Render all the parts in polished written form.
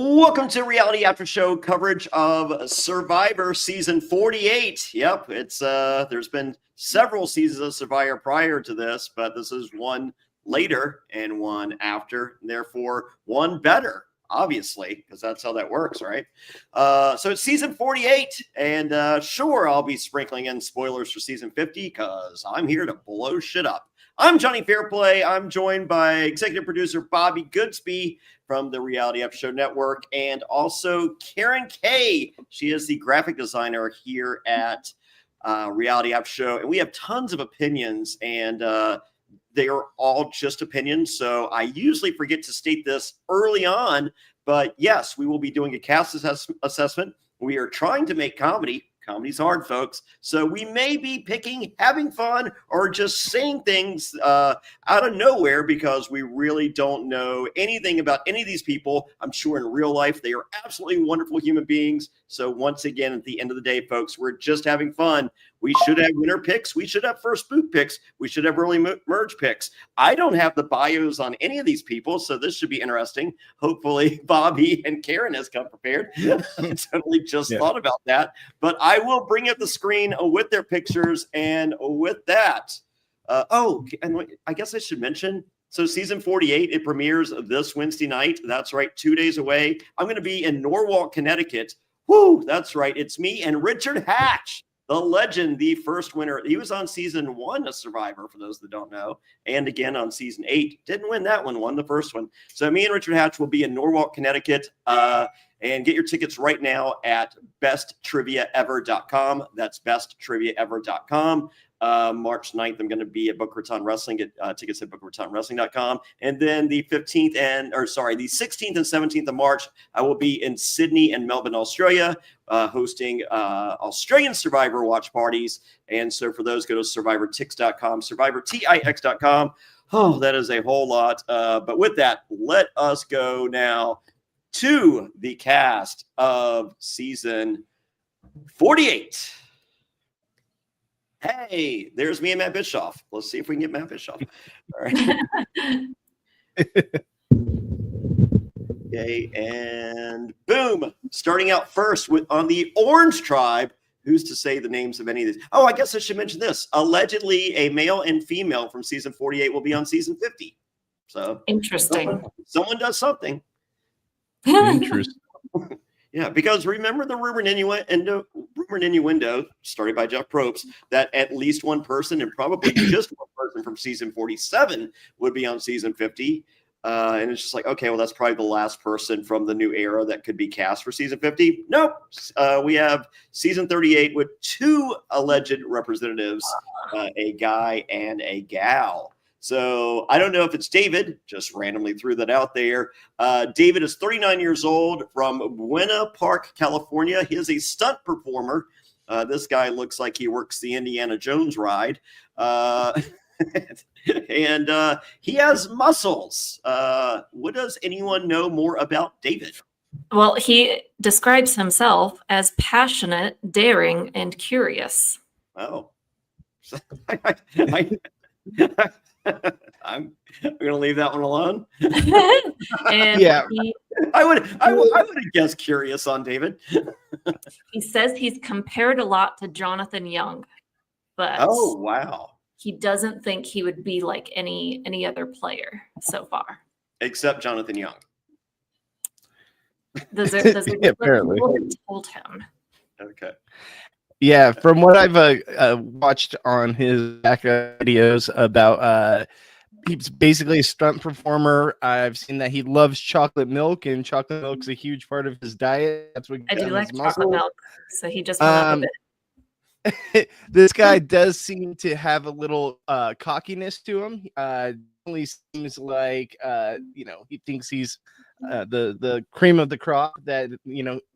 Welcome to Reality After Show coverage of Survivor Season 48. Yep, it's there's been several seasons of Survivor prior to this, but this is one later and one after, and therefore one better, obviously, because that's how that works, right? So it's Season 48, and sure, I'll be sprinkling in spoilers for Season 50 because I'm here to blow shit up. I'm Jonny Fairplay. I'm joined by executive producer Bobby Goodsby from the Reality After Show Network, and also Karen Kay. She is the graphic designer here at Reality After Show, and we have tons of opinions, and they are all just opinions. So I usually forget to state this early on, but yes, we will be doing a cast assessment. We are trying to make comedy. Comedy's hard, folks. So we may be picking having fun or just saying things out of nowhere because we really don't know anything about any of these people. I'm sure in real life they are absolutely wonderful human beings. So once again, at the end of the day, folks, we're just having fun. We should have winner picks. We should have first boot picks. We should have early merge picks. I don't have the bios on any of these people, so this should be interesting. Hopefully, Bobby and Karen has come prepared. I totally just thought about that. But I will bring up the screen with their pictures. And with that, and I guess I should mention, so season 48, it premieres this Wednesday night. That's right, 2 days away. I'm going to be in Norwalk, Connecticut. Woo, that's right. It's me and Richard Hatch, the legend, the first winner. He was on season 1 of Survivor, for those that don't know, and again on season 8. Didn't win that one, won the first one. So me and Richard Hatch will be in Norwalk, Connecticut, and get your tickets right now at besttriviaever.com. That's besttriviaever.com. March 9th, I'm going to be at Boca Raton Wrestling. Get tickets at BocaRatonWrestling.com. And then the 16th and 17th of March, I will be in Sydney and Melbourne, Australia, hosting Australian Survivor watch parties. And so for those, go to SurvivorTix.com, SurvivorTix.com. Oh, that is a whole lot. But with that, let us go now to the cast of season 48. Hey, there's me and Matt Bischoff. Let's see if we can get Matt Bischoff. All right. Okay, and boom. Starting out first on the Orange Tribe. Who's to say the names of any of these? Oh, I guess I should mention this. Allegedly, a male and female from season 48 will be on season 50. So interesting. Someone does something. Interesting. Yeah, because remember the rumor and innuendo started by Jeff Probst that at least one person, and probably just one person from season 47, would be on season 50. And it's just like, okay, well, that's probably the last person from the new era that could be cast for season 50. Nope. We have season 38 with 2 alleged representatives, a guy and a gal. So I don't know if it's David, just randomly threw that out there. David is 39 years old from Buena Park, California. He is a stunt performer. This guy looks like he works the Indiana Jones ride. And he has muscles. What does anyone know more about David? Well, he describes himself as passionate, daring, and curious. Oh. I'm going to leave that one alone. And yeah, I would have guessed curious on David. He says he's compared a lot to Jonathan Young, but oh wow, he doesn't think he would be like any other player so far, except Jonathan Young. Does Yeah, it apparently. told him? Okay. Yeah, from what I've watched on his back videos about, he's basically a stunt performer. I've seen that he loves chocolate milk, and chocolate milk is a huge part of his diet. That's what I do like chocolate muscle. milk, so he just went up a bit. This guy does seem to have a little cockiness to him. Only seems like he thinks he's the cream of the crop, that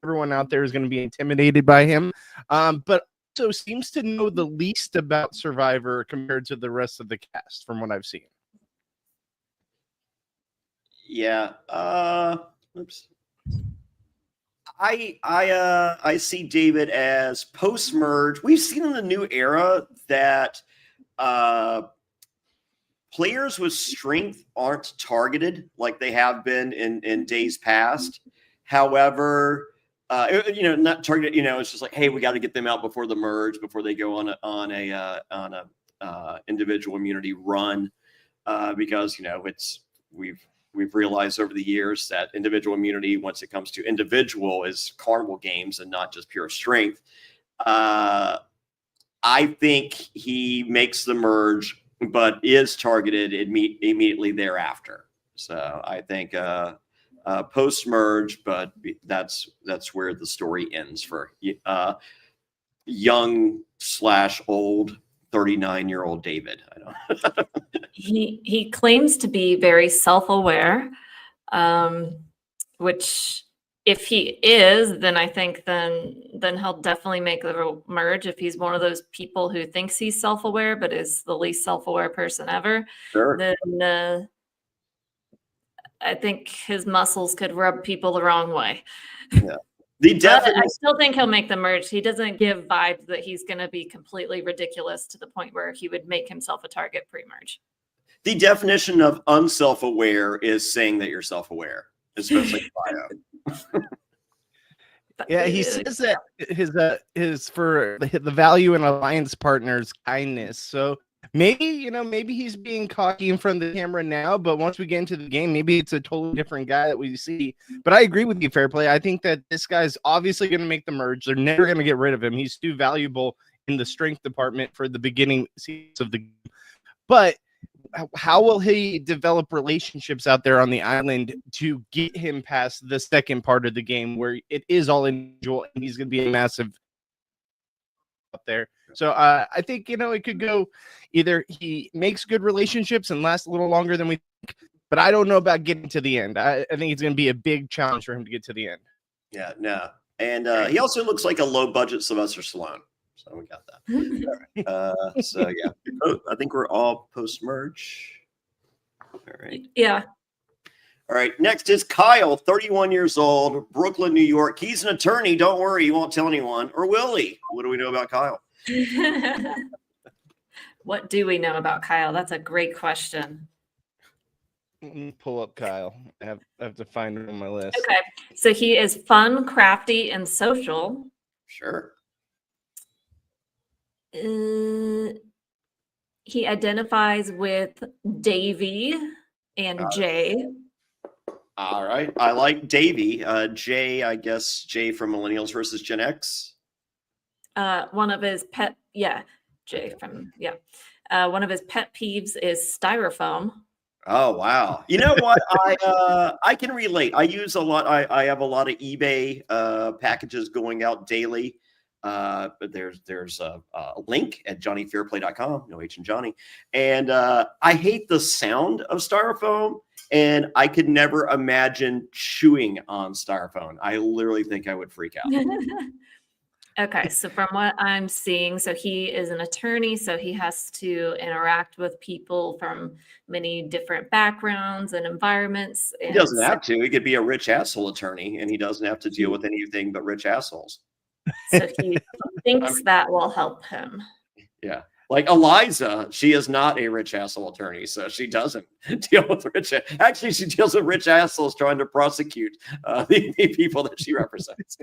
everyone out there is going to be intimidated by him, but also seems to know the least about Survivor compared to the rest of the cast from what I've seen. Yeah. Oops. I see David as post-merge. We've seen in the new era that players with strength aren't targeted like they have been in days past. However, not target. It's just like, hey, we got to get them out before the merge, before they go on a individual immunity run, because we've realized over the years that individual immunity, once it comes to individual, is carnival games and not just pure strength. I think he makes the merge, but is targeted immediately thereafter. So I think post merge, but that's where the story ends for young/old 39-year-old David. I don't. He claims to be very self-aware, which if he is, then I think then he'll definitely make the merge. If he's one of those people who thinks he's self-aware but is the least self-aware person ever, Sure. then I think his muscles could rub people the wrong way. Yeah. I still think he'll make the merge. He doesn't give vibes that he's going to be completely ridiculous to the point where he would make himself a target pre-merge. The definition of unself-aware is saying that you're self-aware, especially bio. Yeah, he says that his for the value in alliance partners kindness. So maybe he's being cocky in front of the camera now, but once we get into the game, maybe it's a totally different guy that we see. But I agree with you, Fairplay. I think that this guy's obviously going to make the merge. They're never going to get rid of him. He's too valuable in the strength department for the beginning seasons of the game. But how will he develop relationships out there on the island to get him past the second part of the game where it is all individual and he's going to be a massive up there? So I think, it could go either he makes good relationships and lasts a little longer than we think, but I don't know about getting to the end. I think it's going to be a big challenge for him to get to the end. Yeah, no. And he also looks like a low budget Sylvester Stallone. So we got that. All right. So yeah, I think we're all post merge. All right. Yeah. All right. Next is Kyle, 31 years old, Brooklyn, New York. He's an attorney. Don't worry, he won't tell anyone. Or will he? What do we know about Kyle? What do we know about Kyle? That's a great question. Let me pull up Kyle. I have to find him on my list. Okay. So he is fun, crafty, and social. Sure. He identifies with Davy and Jay. All right. I like Davy. Jay, I guess Jay from Millennials versus Gen X. One of his pet, Jay from, one of his pet peeves is styrofoam. Oh, wow. You know what? I can relate. I use a lot. I have a lot of eBay packages going out daily. But there's a link at JonnyFairplay.com, no H in Johnny. And I hate the sound of styrofoam, and I could never imagine chewing on styrofoam. I literally think I would freak out. Okay, so from what I'm seeing, so he is an attorney, so he has to interact with people from many different backgrounds and environments. He doesn't have to. He could be a rich asshole attorney, and he doesn't have to deal with anything but rich assholes. So he thinks that will help him. Yeah. Like Eliza, she is not a rich asshole attorney, so she doesn't deal with actually, she deals with rich assholes trying to prosecute the people that she represents.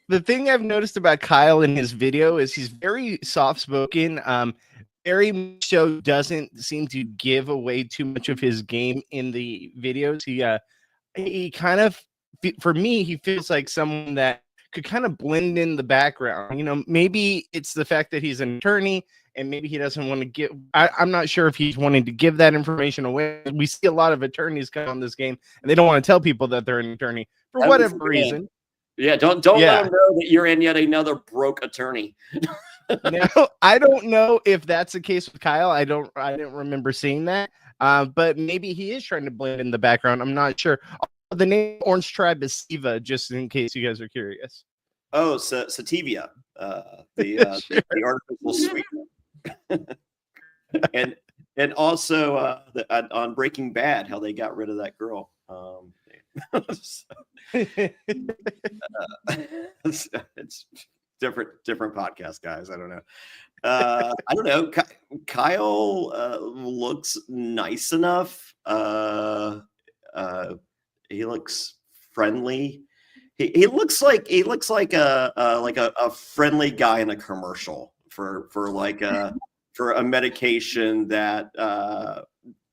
The thing I've noticed about Kyle in his video is he's very soft-spoken. Very much so doesn't seem to give away too much of his game in the videos. He kind of, for me, he feels like someone that could kind of blend in the background. Maybe it's the fact that he's an attorney and maybe he doesn't want to give. I'm not sure if he's wanting to give that information away. We see a lot of attorneys come on this game and they don't want to tell people that they're an attorney for whatever reason. Yeah, don't let them know that you're in yet another broke attorney. Now, I don't know if that's the case with Kyle. I didn't remember seeing that. But maybe he is trying to blend in the background. I'm not sure. The name Orange Tribe is Siva, just in case you guys are curious. Oh, Sativia, the artificial sweetener. and also on Breaking Bad, how they got rid of that girl. It's different podcast, guys. I don't know. I don't know. Kyle looks nice enough. He looks friendly. He looks like a friendly guy in a commercial for a medication that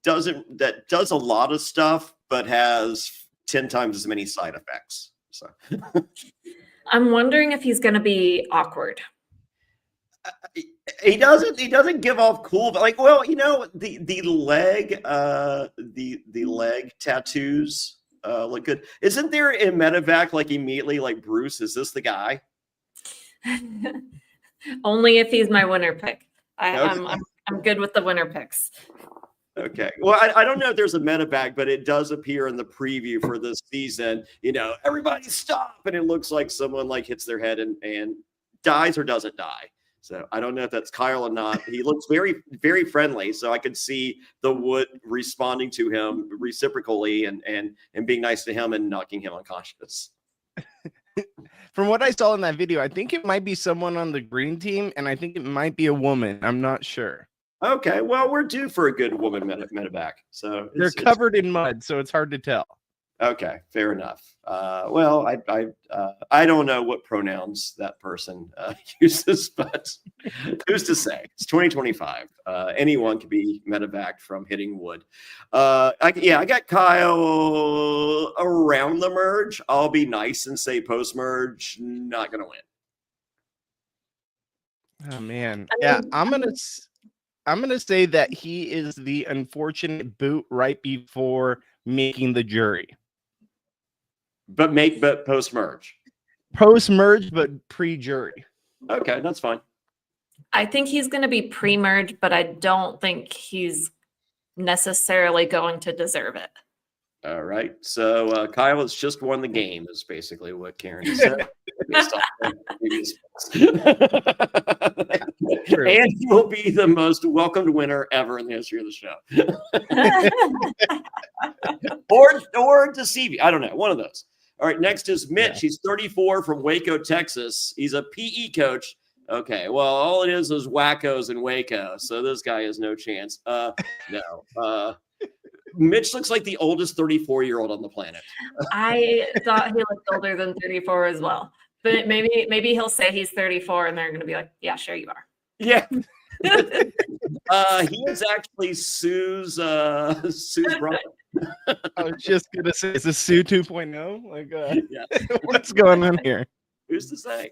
does a lot of stuff but has 10 times as many side effects. So I'm wondering if he's going to be awkward. he doesn't give off cool, but like, well, the leg tattoos look good. Isn't there in medevac like immediately like, Bruce, is this the guy? Only if he's my winner pick. Okay. I'm good with the winner picks. Okay. Well, I don't know if there's a medevac, but it does appear in the preview for this season. Everybody stop, and it looks like someone like hits their head and dies or doesn't die. So I don't know if that's Kyle or not. He looks very, very friendly, so I could see the Wood responding to him reciprocally and being nice to him and knocking him unconscious. From what I saw in that video, I think it might be someone on the green team, and I think it might be a woman. I'm not sure. Okay, well, we're due for a good woman medevac. So they're covered in mud, so it's hard to tell. Okay, fair enough. Well, I don't know what pronouns that person uses, but who's to say? It's 2025. Anyone could be medevac from hitting wood. I got Kyle around the merge. I'll be nice and say post-merge, not going to win. Oh, man. Yeah, I'm gonna say that he is the unfortunate boot right before making the jury. But post-merge. Post-merge, but pre-jury. Okay, that's fine. I think he's going to be pre-merge, but I don't think he's necessarily going to deserve it. All right. So Kyle has just won the game is basically what Karen said. And he will be the most welcomed winner ever in the history of the show. or deceive you. I don't know. One of those. All right. Next is Mitch. Yeah. He's 34 from Waco, Texas. He's a PE coach. Okay. Well, all it is wackos in Waco. So this guy has no chance. No. Mitch looks like the oldest 34-year-old on the planet. I thought he looked older than 34 as well. But maybe he'll say he's 34 and they're going to be like, yeah, sure you are. Yeah. He is actually Sue's brother. I was just going to say, is this Sue 2.0? Like, yeah. What's going on here? Who's to say?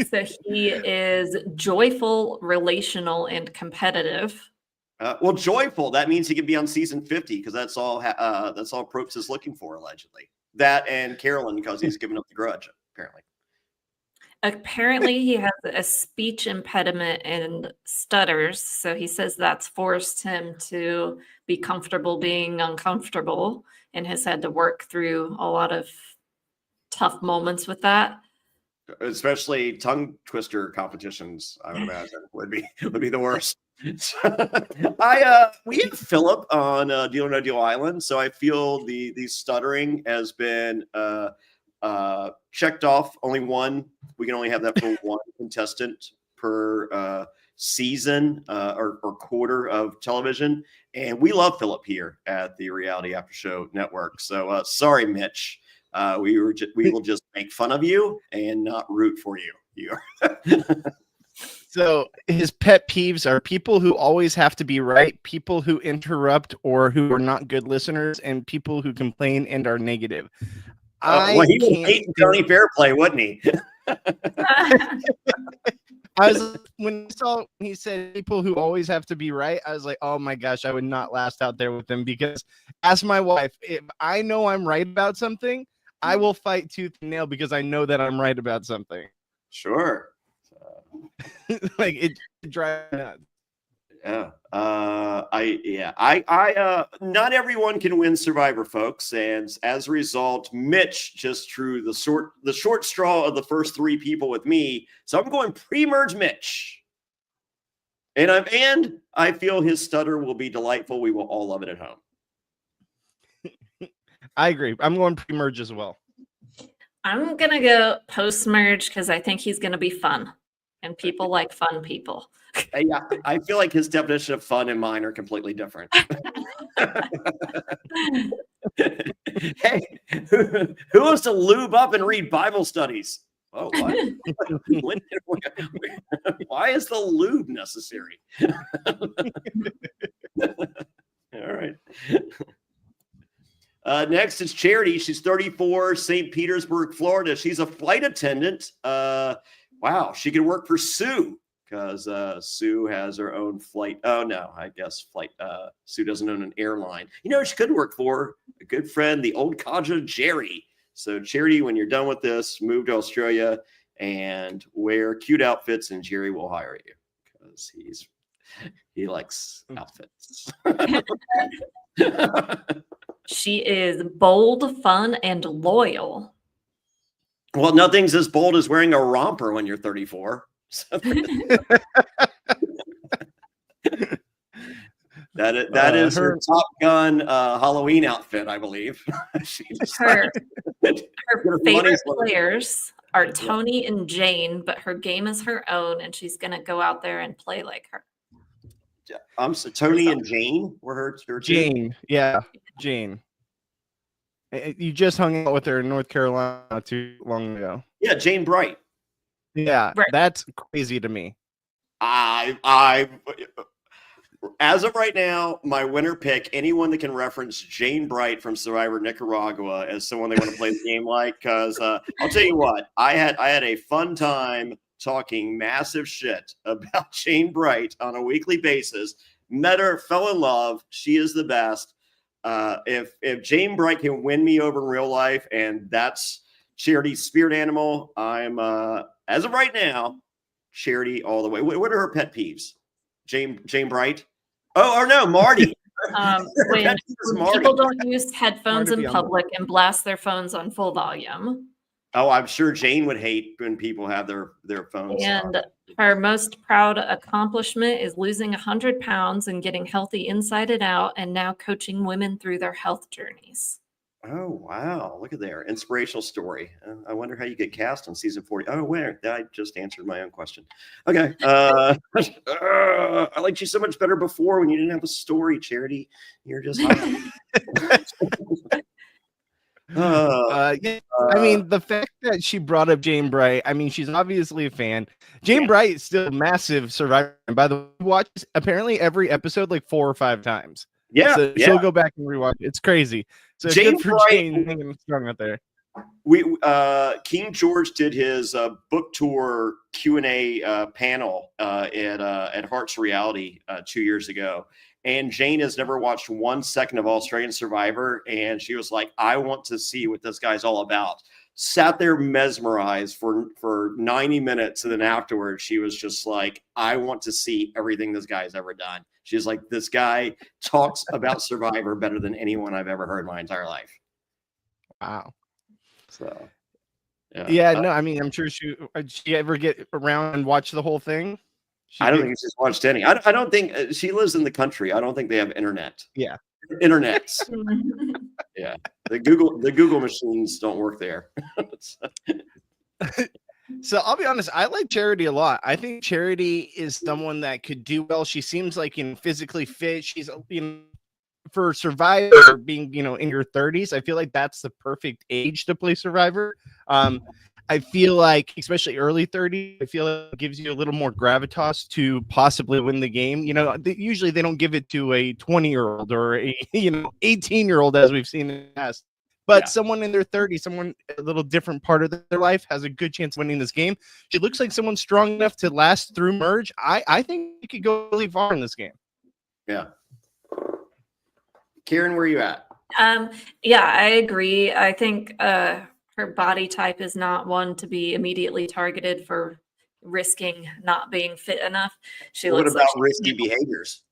So he is joyful, relational, and competitive. Well, joyful, that means he could be on season 50 because that's all Probst is looking for, allegedly. That and Carolyn because he's given up the grudge, apparently. Apparently, he has a speech impediment and stutters. So he says that's forced him to be comfortable being uncomfortable and has had to work through a lot of tough moments with that. Especially tongue twister competitions, I would imagine, would be the worst. We have Philip on Deal or No Deal Island, so I feel the stuttering has been checked off. Only one. We can only have that for one contestant per season or quarter of television, and we love Philip here at the Reality After Show Network. So sorry, Mitch. We will just make fun of you and not root for you. So his pet peeves are people who always have to be right, people who interrupt or who are not good listeners, and people who complain and are negative. He would hate Jonny Fairplay, wouldn't he? When he said people who always have to be right, I was like, oh my gosh, I would not last out there with him, because ask my wife, if I know I'm right about something, I will fight tooth and nail because I know that I'm right about something. Sure. Like it drives me nuts. Not everyone can win Survivor, folks, and as a result, Mitch just drew the short straw of the first three people with me. So I'm going pre-merge Mitch, and I feel his stutter will be delightful. We will all love it at home. I agree. I'm going pre-merge as well. I'm gonna go post-merge because I think he's gonna be fun. And people like fun people. Yeah, I feel like his definition of fun and mine are completely different. Hey, who wants to lube up and read Bible studies? Oh, what? Why is the lube necessary? All right. Next is Charity. She's 34, St. Petersburg, Florida. She's a flight attendant. Wow, she could work for Sue because Sue has her own flight. Oh, no, I guess Sue doesn't own an airline. You know, she could work for a good friend, the old codger, Jerry. So, Charity, when you're done with this, move to Australia and wear cute outfits, and Jerry will hire you because he likes outfits. She is bold, fun, and loyal. Well, nothing's as bold as wearing a romper when you're 34. So that is her Top Gun Halloween outfit, I believe. Her favorite players are Tony and Jane, but her game is her own, and she's going to go out there and play like her. So Tony and Jane were her Jane. Yeah, Jane. You just hung out with her in North Carolina not too long ago. Yeah, Jane Bright. Yeah, right. That's crazy to me. I as of right now, my winner pick, anyone that can reference Jane Bright from Survivor Nicaragua as someone they want to play the game like, because I'll tell you what, I had a fun time talking massive shit about Jane Bright on a weekly basis. Met her, fell in love. She is the best. If Jane Bright can win me over in real life, and that's Charity's spirit animal, I'm as of right now, Charity all the way. What are her pet peeves? Jane Bright. Oh, or no, Marty. When people don't use headphones in public and blast their phones on full volume. Oh, I'm sure Jane would hate when people have their phones. And her most proud accomplishment is losing 100 pounds and getting healthy inside and out, and now coaching women through their health journeys. Oh, wow. Look at there. Inspirational story. I wonder how you get cast on season 40. Oh, where? I just answered my own question. Okay. I liked you so much better before when you didn't have a story, Charity. You're just I mean, the fact that she brought up Jane Bright, I mean, she's obviously a fan. Jane Bright is still a massive Survivor. And by the way, watches apparently every episode like 4 or 5 times. Yeah. So she'll go back and rewatch it. It's crazy. So Jane good for Bright, Jane hanging strong out there. King George did his book tour Q&A panel at Hearts Reality 2 years ago. And Jane has never watched 1 second of Australian Survivor. And she was like, I want to see what this guy's all about. Sat there mesmerized for 90 minutes. And then afterwards, she was just like, I want to see everything this guy's ever done. She's like, this guy talks about Survivor better than anyone I've ever heard my entire life. Wow. So, no, I mean, I'm sure she ever get around and watch the whole thing. I don't think she's watched any. I don't think she lives in the country. I don't think they have internet. Yeah. Internets. Yeah. The Google machines don't work there. So I'll be honest, I like Charity a lot. I think Charity is someone that could do well. She seems like, physically fit. She's, for Survivor being, in your 30s, I feel like that's the perfect age to play Survivor. I feel like, especially early 30s, I feel like it gives you a little more gravitas to possibly win the game. Usually they don't give it to a 20-year-old or a 18-year-old, as we've seen in the past. But someone in their 30s, someone a little different part of their life, has a good chance of winning this game. She looks like someone strong enough to last through merge. I think she could go really far in this game. Yeah. Karen, where are you at? Yeah, I agree. I think her body type is not one to be immediately targeted for risking not being fit enough. What about risky behaviors?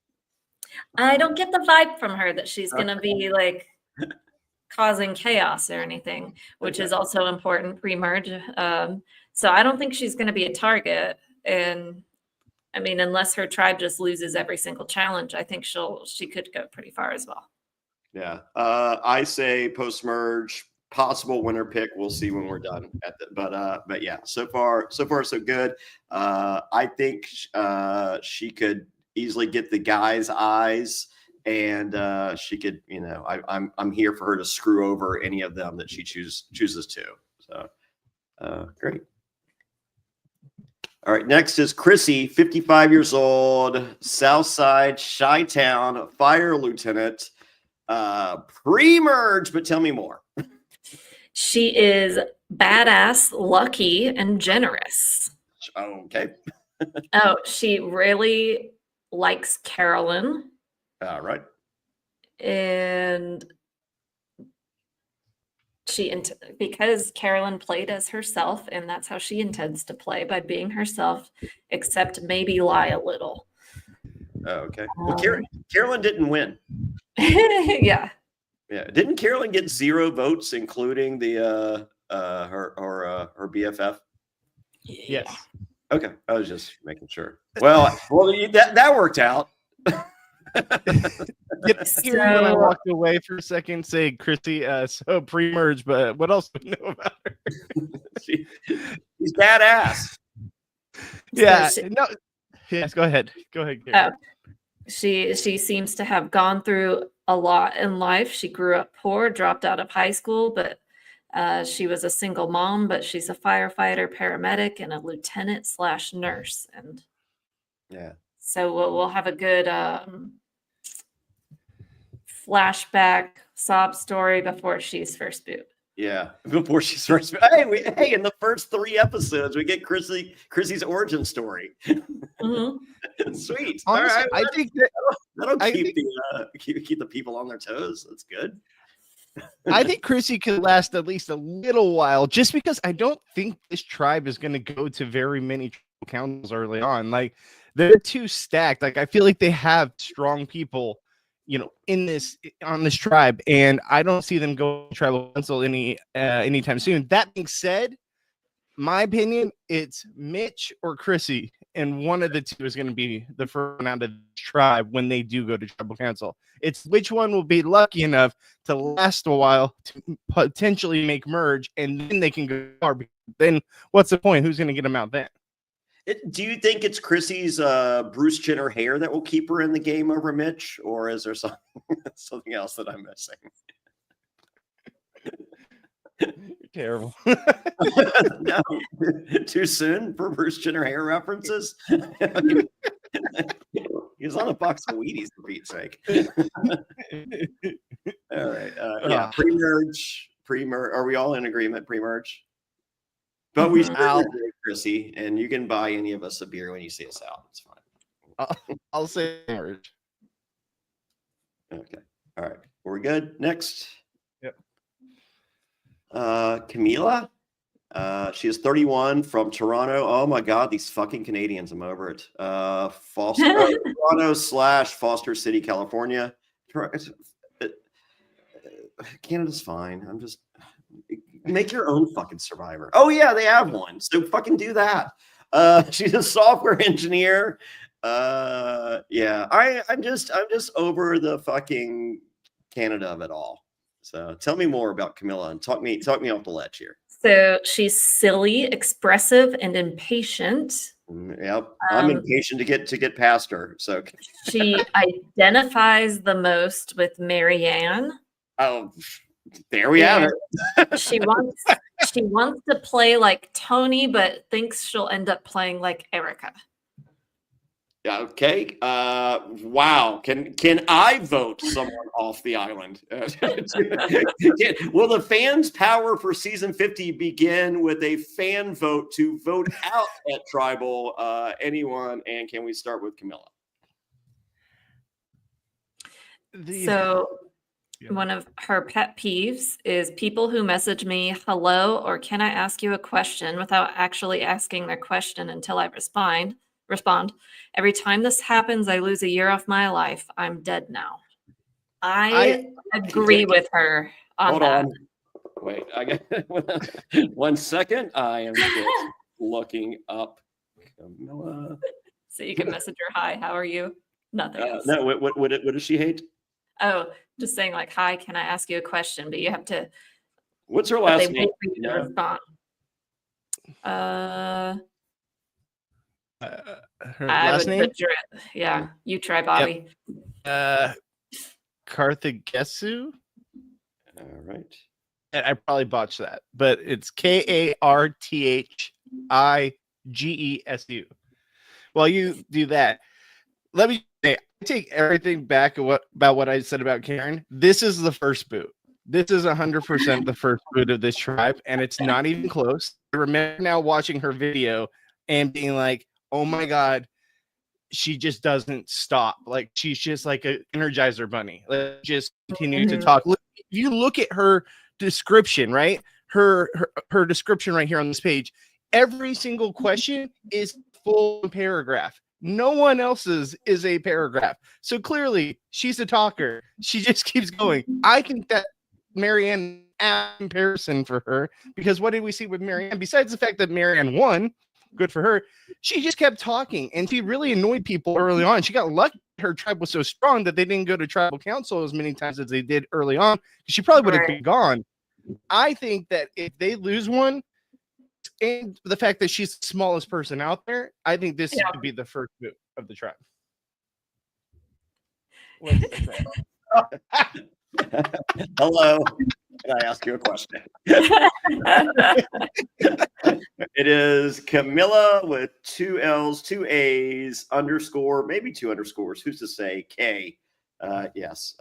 I don't get the vibe from her that she's going to be like causing chaos or anything, which is also important pre-merge. So I don't think she's going to be a target. And I mean, unless her tribe just loses every single challenge, I think she could go pretty far as well. Yeah. I say post-merge, possible winner pick. We'll see when we're done but yeah, so far so good. I think she could easily get the guys' eyes and she could, I'm here for her to screw over any of them that she chooses to. So great. All right, next is Chrissy, 55 years old, Southside, Chi-Town, fire lieutenant, pre-merge, but tell me more. She is badass, lucky, and generous. Okay. Oh, she really likes Carolyn. All right. And because Carolyn played as herself, and that's how she intends to play, by being herself, except maybe lie a little. Okay. Well, Carolyn didn't win. Yeah. Yeah. Didn't Carolyn get 0 votes, including the her BFF? Yes. Okay. I was just making sure. Well, that worked out. Even when I walked away for a second, say Chrissy, so pre-merge, but what else do we know about her? She's badass. Yeah. So No. Yes. Go ahead. Go ahead. Oh, she seems to have gone through a lot in life. She grew up poor, dropped out of high school, but she was a single mom. But she's a firefighter, paramedic, and a lieutenant/nurse. And yeah. So we'll have a good flashback sob story before she's first boot. Yeah, before she's first. Hey, in the first 3 episodes, we get Chrissy's origin story. Mm-hmm. Sweet. Honestly, All right. I think that'll keep the people on their toes. That's good. I think Chrissy could last at least a little while, just because I don't think this tribe is going to go to very many tribal councils early on. Like, they're too stacked. Like, I feel like they have strong people, on this tribe, and I don't see them go to tribal council anytime soon. That being said, my opinion, it's Mitch or Chrissy, and one of the two is going to be the first one out of the tribe when they do go to tribal council. It's which one will be lucky enough to last a while to potentially make merge, and then they can go far. Then what's the point? Who's going to get them out then? Do you think it's Chrissy's Bruce Jenner hair that will keep her in the game over Mitch, or is there something else that I'm missing? You're terrible. No, too soon for Bruce Jenner hair references. He's on a box of Wheaties, for Pete's sake. All right. Yeah, pre-merge. Are we all in agreement? Pre-merge. But we should agree, Chrissy, and you can buy any of us a beer when you see us out. It's fine. I'll say merge. Okay. All right. We're good. Next. Yep. Kamilla. She is 31 from Toronto. Oh my God, these fucking Canadians. I'm over it. Toronto/Foster City, California. Canada's fine. I'm just make your own fucking Survivor. Oh yeah, they have one. So fucking do that. She's a software engineer. Yeah, I'm just over the fucking Canada of it all. So tell me more about Kamilla and talk me off the ledge here. So she's silly, expressive, and impatient. Yep, I'm impatient to get past her. So she identifies the most with Marianne. Oh, there we have it. she wants to play like Tony, but thinks she'll end up playing like Erica. Okay. Wow. Can I vote someone off the island? Will the fans' power for season 50 begin with a fan vote to vote out at tribal anyone? And can we start with Kamilla? One of her pet peeves is people who message me, hello, or can I ask you a question without actually asking their question until I respond. Every time this happens, I lose a year off my life. I'm dead now. I agree with her on Hold that. on. Wait, I got 1 second. I am just looking up Kamilla. So you can message her, hi, how are you? Nothing else. No, what does she hate? Oh, just saying like, hi, can I ask you a question? But you have to. What's her last name? Respond. Her last name? Yeah, you try, Bobby. Yep. Karthagesu. All right. And I probably botched that, but it's Karthigesu. While you do that, let me say, I take everything back about what I said about Karen. This is the first boot. This is 100% the first boot of this tribe, and it's not even close. I remember now watching her video and being like, oh my God, she just doesn't stop. Like, she's just like an Energizer bunny. Like, just continue to talk. Look, if you look at her description, right? Her description right here on this page, every single question is full paragraph. No one else's is a paragraph. So clearly she's a talker. She just keeps going. I think that Marianne comparison for her, because what did we see with Marianne? Besides the fact that Marianne won, good for her, she just kept talking and she really annoyed people early on. She got lucky. Her tribe was so strong that they didn't go to tribal council as many times as they did early on. She probably would have gone. I think that if they lose one, and the fact that she's the smallest person out there, I think this could be the first move of the tribe. Hello. Can I ask you a question? It is Kamilla with 2 L's, 2 A's, underscore, maybe 2 underscores. Who's to say? K. Yes.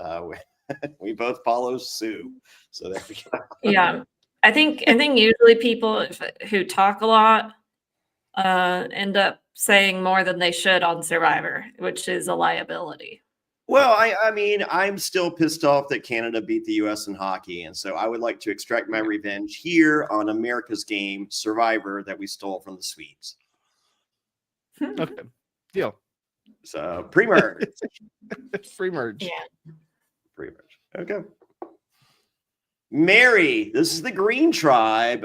We both follow Sue. So there we go. Yeah. I think usually people who talk a lot end up saying more than they should on Survivor, which is a liability. Well, I mean, I'm still pissed off that Canada beat the U.S. in hockey, and so I would like to extract my revenge here on America's game, Survivor, that we stole from the Swedes. Okay, deal. So pre-merge. Free merge. Yeah. Pre-merge. Okay. Mary, this is the Green Tribe.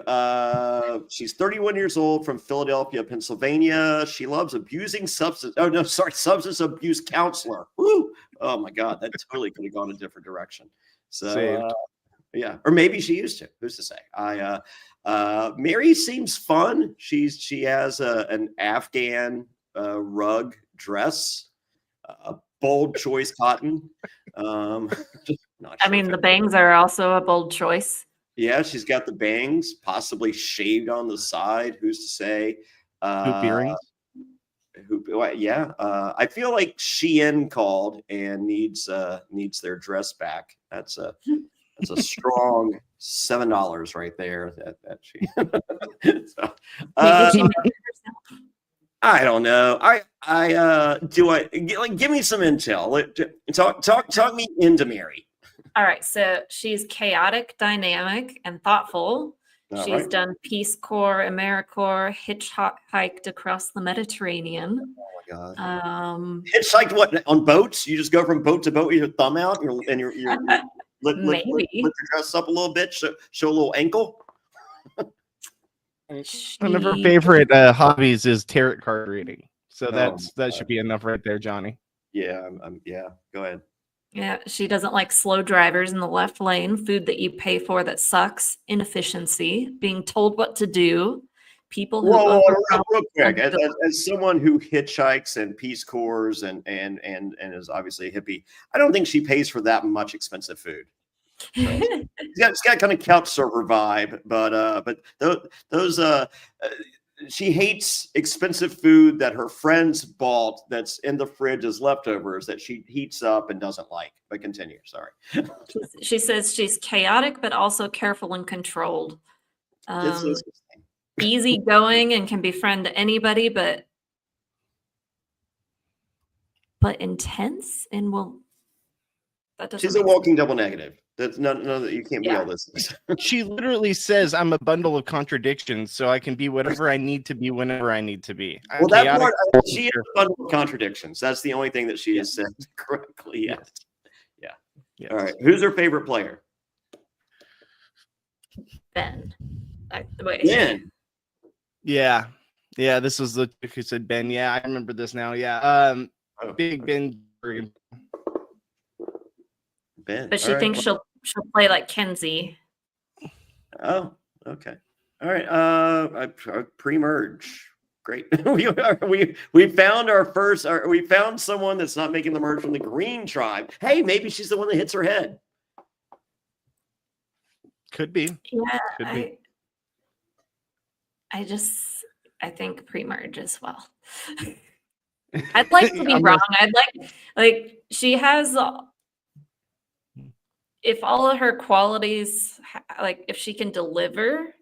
She's 31 years old from Philadelphia, Pennsylvania. She loves abusing substance abuse counselor. Woo! Oh my God, that totally could have gone a different direction. So yeah, or maybe she used to. Who's to say? Mary seems fun. She has an Afghan rug dress, bold choice cotton. I mean, the bangs are also a bold choice. Yeah, she's got the bangs, possibly shaved on the side. Who's to say? Hoop earrings. Yeah. I feel like Shaheen called and needs their dress back. That's a strong $7 right there. That she. So, Maybe she made it herself. I don't know. Give me some intel. Talk me into Mary. All right. So she's chaotic, dynamic, and thoughtful. All She's right. done Peace Corps, AmeriCorps, hitchhiked across the Mediterranean. Oh my God. Hitchhiked Hitchhiked what, on boats? You just go from boat to boat with your thumb out and you're lift your dress up a little bit, show a little ankle. One of her favorite hobbies is tarot card reading. So that should be enough right there, Johnny. Yeah, yeah. Go ahead. Yeah, she doesn't like slow drivers in the left lane, food that you pay for that sucks, inefficiency, being told what to do, people who real quick, as someone who hitchhikes and Peace Corps and is obviously a hippie, I don't think she pays for that much expensive food. So, it's got kind of couch server vibe, but those she hates expensive food that her friends bought that's in the fridge as leftovers that she heats up and doesn't like. But continue. Sorry. She says she's chaotic, but also careful and controlled. Easygoing and can befriend anybody, but intense and will. That doesn't. She's a walking double negative. That's none that you can't be all this. She literally says, "I'm a bundle of contradictions, so I can be whatever I need to be whenever I need to be." Well, that part, she is a bundle of contradictions. That's the only thing that she has said correctly. Yes. Yeah. All right. Who's her favorite player? Ben. Ben. Yeah. This was the who said Ben. Yeah, I remember this now. Yeah. Big Ben. Ben. But she thinks she'll play like Kenzie. Oh, okay. All right. Pre-merge. Great. We found our first. We found someone that's not making the merge from the green tribe. Hey, maybe she's the one that hits her head. Could be. Yeah, Could be. I think pre-merge as well. I'd like to be I'm wrong. I'd like she has, if all of her qualities, like if she can deliver,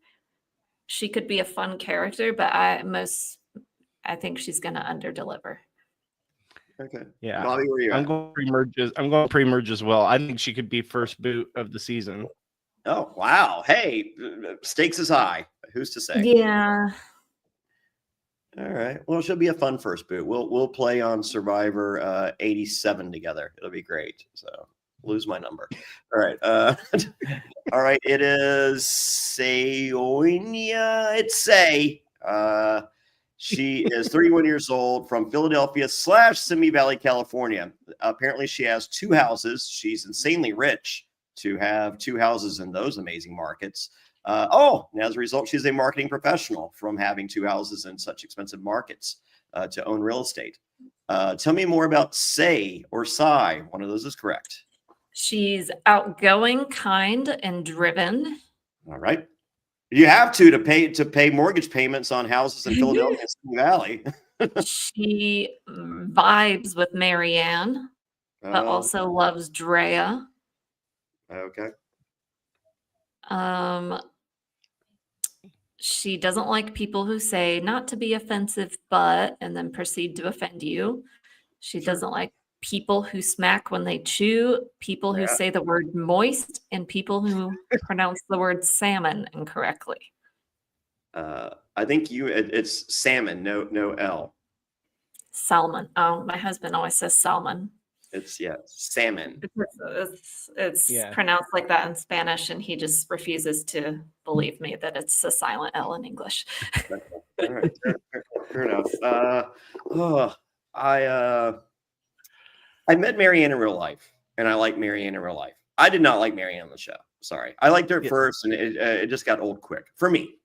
she could be a fun character, but I think she's gonna under-deliver. Okay. Yeah. Bobby, where are you I'm at? going pre-merge as well. I think she could be first boot of the season. Oh, wow. Hey, stakes is high. Who's to say? Yeah. All right. Well, she'll be a fun first boot. We'll play on Survivor 87 together. It'll be great. So lose my number. All right. All right. It is Saiounia. It's Say. She is 31 years old from Philadelphia / Simi Valley, California. Apparently, she has 2 houses. She's insanely rich to have 2 houses in those amazing markets. And as a result, she's a marketing professional from having 2 houses in such expensive markets to own real estate. Tell me more about Say or Sai. One of those is correct. She's outgoing, kind, and driven. All right. You have to pay mortgage payments on houses in Philadelphia and Simi Valley. She vibes with Marianne, but also loves Drea. Okay. She doesn't like people who say not to be offensive, but, and then proceed to offend you. She doesn't like people who smack when they chew, people who say the word moist, and people who pronounce the word salmon incorrectly. I think it's salmon, no L. Salmon. Oh, my husband always says salmon. It's salmon. It's pronounced like that in Spanish, and he just refuses to believe me that it's a silent L in English. All right, fair enough. I met Marianne in real life, and I like Marianne in real life. I did not like Marianne on the show. Sorry, I liked her at first, and it just got old quick for me.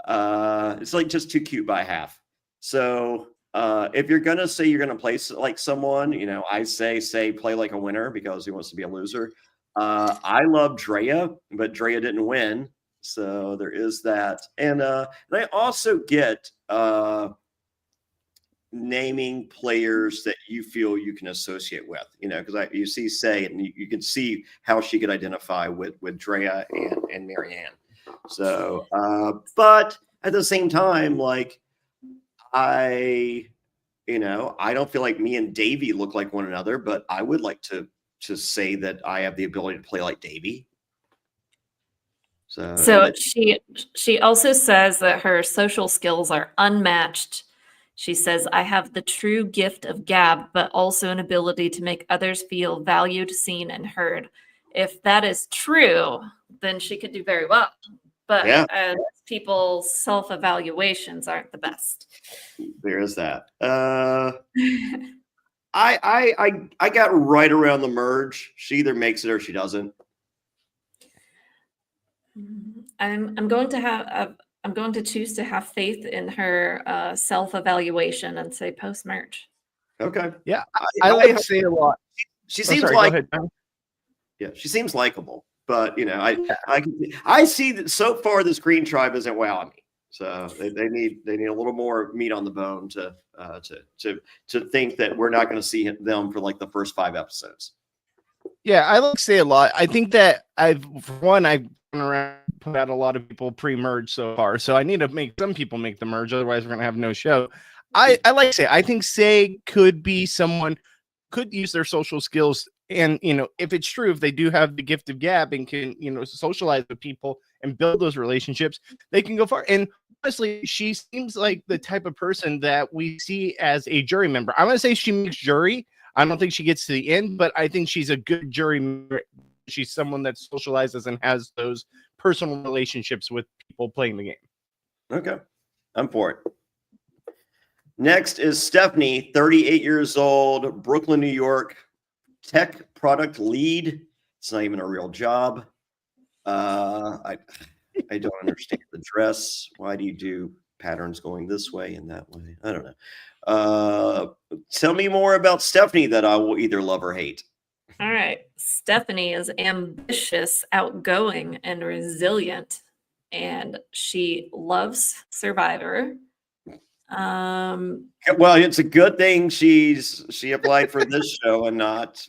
It's like just too cute by half. So if you're gonna say you're gonna play like someone, I say play like a winner because he wants to be a loser. I love Drea, but Drea didn't win, so there is that. And I also get naming players that you feel you can associate with, because you see Say, and you can see how she could identify with Drea and Marianne. So, but at the same time, like I don't feel like me and Davey look like one another, but I would like to say that I have the ability to play like Davey. So she also says that her social skills are unmatched. She says, I have the true gift of gab, but also an ability to make others feel valued, seen, and heard. If that is true, then she could do very well. But people's self-evaluations aren't the best. There is that. I got right around the merge. She either makes it or she doesn't. I'm going to choose to have faith in her self-evaluation and say post-merge. Okay. Yeah, I like Say a lot. She seems she seems likable, but I see that so far this green tribe isn't wowing me. So they need a little more meat on the bone to think that we're not going to see them for like the first 5 episodes. Yeah, I like Say a lot. I think that I've gone around, put out a lot of people pre-merge so far, so I need to make some people make the merge. Otherwise, we're gonna have no show. I like Say. I think Say could be someone could use their social skills, and if it's true, if they do have the gift of gab and can socialize with people and build those relationships, they can go far. And honestly, she seems like the type of person that we see as a jury member. I'm gonna say she makes jury. I don't think she gets to the end, but I think she's a good jury member. She's someone that socializes and has those personal relationships with people playing the game. Okay, I'm for it. Next is Stephanie, 38 years old, Brooklyn, New York, tech product lead. It's not even a real job. I don't understand the dress. Why do you do patterns going this way and that way. I don't know. Tell me more about Stephanie that I will either love or hate. All right. Stephanie is ambitious, outgoing, and resilient, and she loves Survivor. Well, it's a good thing she applied for this show and not,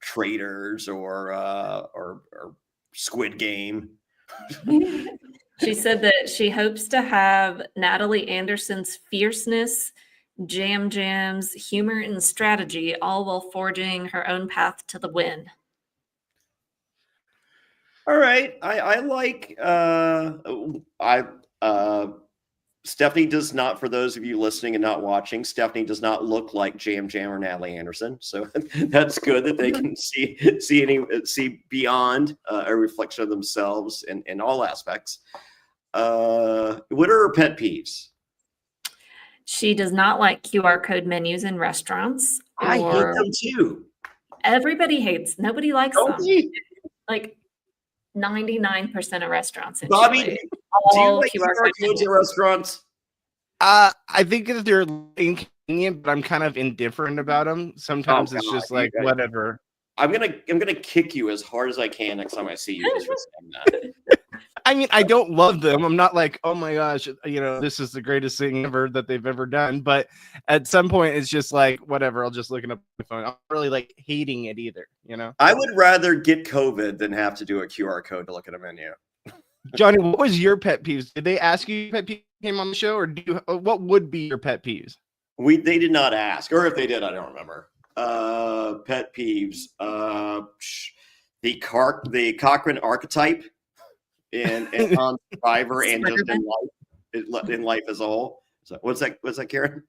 Traitors or Squid Game. She said that she hopes to have Natalie Anderson's fierceness, jams, humor, and strategy, all while forging her own path to the win. All right. I like Stephanie does not, for those of you listening and not watching, Stephanie does not look like Jam or Natalie Anderson. So that's good that they can see beyond a reflection of themselves in all aspects. What are her pet peeves? She does not like QR code menus in restaurants. I hate them too. Everybody hates. Nobody likes Don't them. you? Like 99% of restaurants in Bobby, Chile, do you all like QR codes at restaurants? I think that they're inconvenient, but I'm kind of indifferent about them. Sometimes it's just like whatever. I'm gonna kick you as hard as I can next time I see you just for saying that. I mean, I don't love them. I'm not like, oh my gosh, this is the greatest thing ever that they've ever done. But at some point, it's just like, whatever. I'll just look it up on my phone. I'm not really like hating it either. I would rather get COVID than have to do a QR code to look at a menu. Johnny, what was your pet peeves? Did they ask you pet peeves came on the show, or what would be your pet peeves? They did not ask, or if they did, I don't remember. Pet peeves. The Cochrane archetype. And on Survivor and just in life as a whole. So what's that, Karen?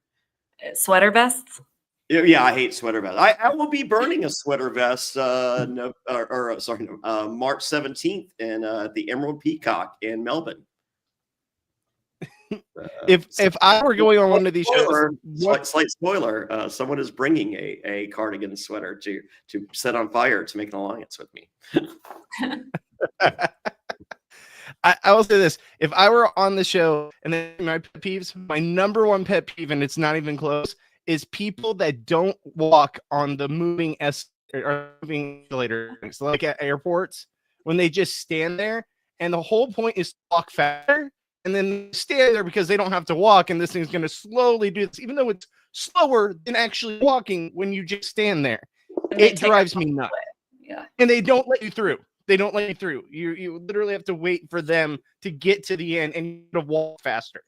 Sweater vests. Yeah, I hate sweater vests. I will be burning a sweater vest March 17th in the Emerald Peacock in Melbourne. If I were going on one of these shows, slight spoiler, someone is bringing a cardigan sweater to set on fire to make an alliance with me. I will say this: if I were on the show and then my pet peeves, my number one pet peeve, and it's not even close, is people that don't walk on the moving escalator, so like at airports, when they just stand there, and the whole point is to walk faster, and then stand there because they don't have to walk, and this thing's going to slowly do this, even though it's slower than actually walking when you just stand there. It drives me nuts. Yeah, and they don't let you through. They don't let you through. You literally have to wait for them to get to the end and to walk faster.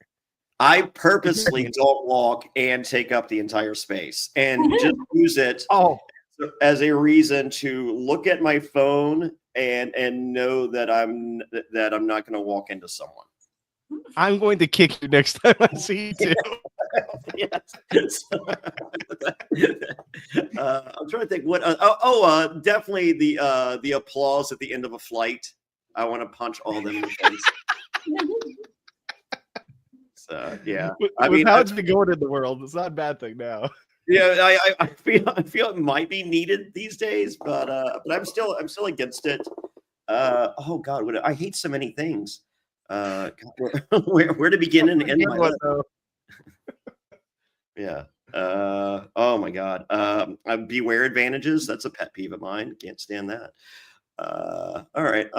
I purposely don't walk and take up the entire space and just use it as a reason to look at my phone and know that I'm not going to walk into someone. I'm going to kick you next time I see you too. Yes. I'm trying to think what. Definitely the applause at the end of a flight. I want to punch all of them in the face. So yeah, I mean, how it's been going in the world, it's not a bad thing now. Yeah, I feel it might be needed these days, but I'm still against it. Oh God, I hate so many things. Where to begin and end my list? Yeah. Oh my God. Beware advantages. That's a pet peeve of mine. Can't stand that. All right.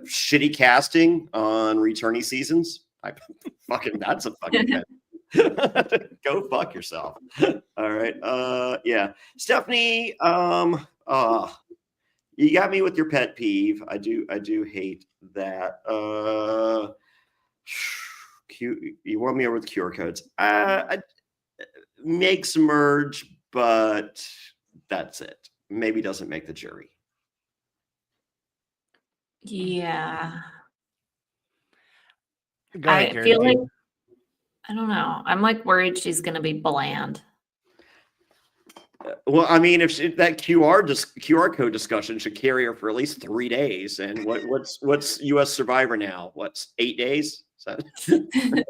Shitty casting on returnee seasons. That's a fucking pet. Go fuck yourself. All right. Yeah. Stephanie, you got me with your pet peeve. I do hate that. You want me over with QR codes. Makes merge, but that's it. Maybe doesn't make the jury. Yeah. I feel like, I don't know. I'm like worried she's going to be bland. Well, I mean, if that QR code discussion should carry her for at least 3 days, and what's U.S. Survivor now? What's 8 days?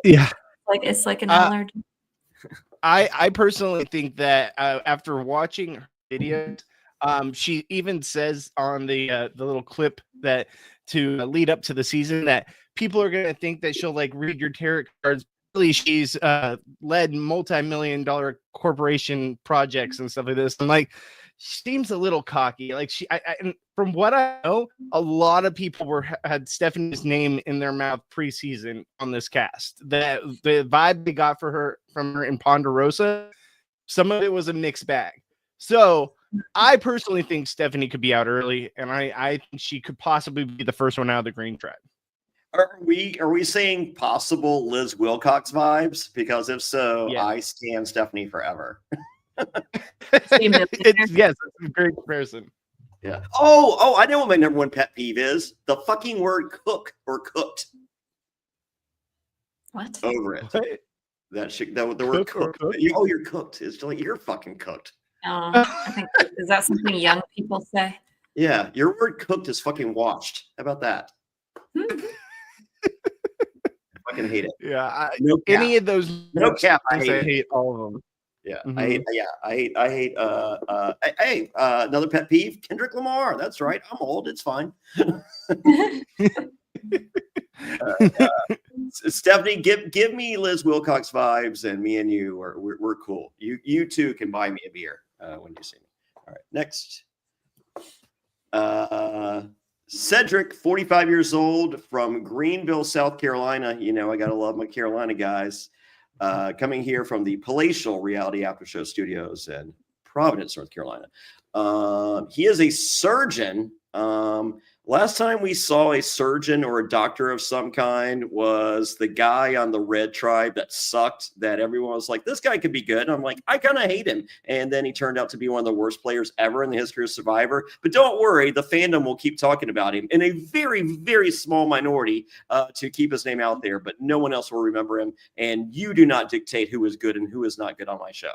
Yeah, it's like an allergy. I personally think that after watching her videos, She even says on the little clip that to lead up to the season that people are going to think that she'll like read your tarot cards. Really, she's led multi-million-dollar corporation projects and stuff like this. And like, she seems a little cocky. Like and from what I know, a lot of people had Stephanie's name in their mouth preseason on this cast. The vibe they got from her in Ponderosa, some of it was a mixed bag. So I personally think Stephanie could be out early, and I think she could possibly be the first one out of the green tribe. Are we saying possible Liz Wilcox vibes? Because if so, Yeah. I stand Stephanie forever. Yes, it's a great comparison. Yeah. Oh, I know what my number one pet peeve is. The fucking word cook or cooked. What? Over it. What? The word Cook or cooked. cooked? You're cooked. It's like you're fucking cooked. Oh, I think is that something young people say? Yeah, your word cooked is fucking washed. How about that? I fucking hate it. Yeah, No cap. any of those. No cap. I I hate it. hate all of them. Yeah, Mhm. I hate. Hey, another pet peeve: Kendrick Lamar. That's right. I'm old. It's fine. Stephanie, give me Liz Wilcox vibes, and me and you we're cool. You two can buy me a beer when you see me. All right, next. Cedrek, 45 years old, from Greenville, South Carolina. You know, I gotta love my Carolina guys. Coming here from the Palatial Reality After Show Studios in Providence, North Carolina. He is a surgeon. Last time we saw a surgeon or a doctor of some kind was the guy on the Red Tribe that sucked, that everyone was like, this guy could be good. And I'm like, I kind of hate him. And then he turned out to be one of the worst players ever in the history of Survivor. But don't worry, the fandom will keep talking about him in a very, very small minority to keep his name out there. But no one else will remember him. And you do not dictate who is good and who is not good on my show.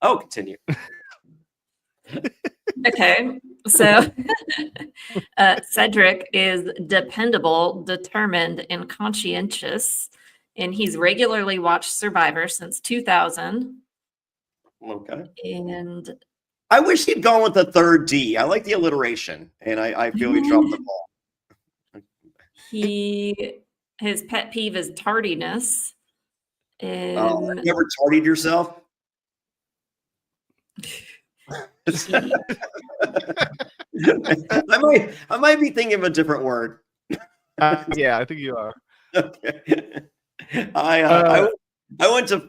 Oh, continue. Okay, so Cedrek is dependable, determined, and conscientious, and he's regularly watched Survivor since 2000. Okay. And I wish he'd gone with the third D. I like the alliteration, and I feel he dropped the ball. his pet peeve is tardiness. And You ever tardied yourself? I might be thinking of a different word. Yeah, I think you are. Okay. I went to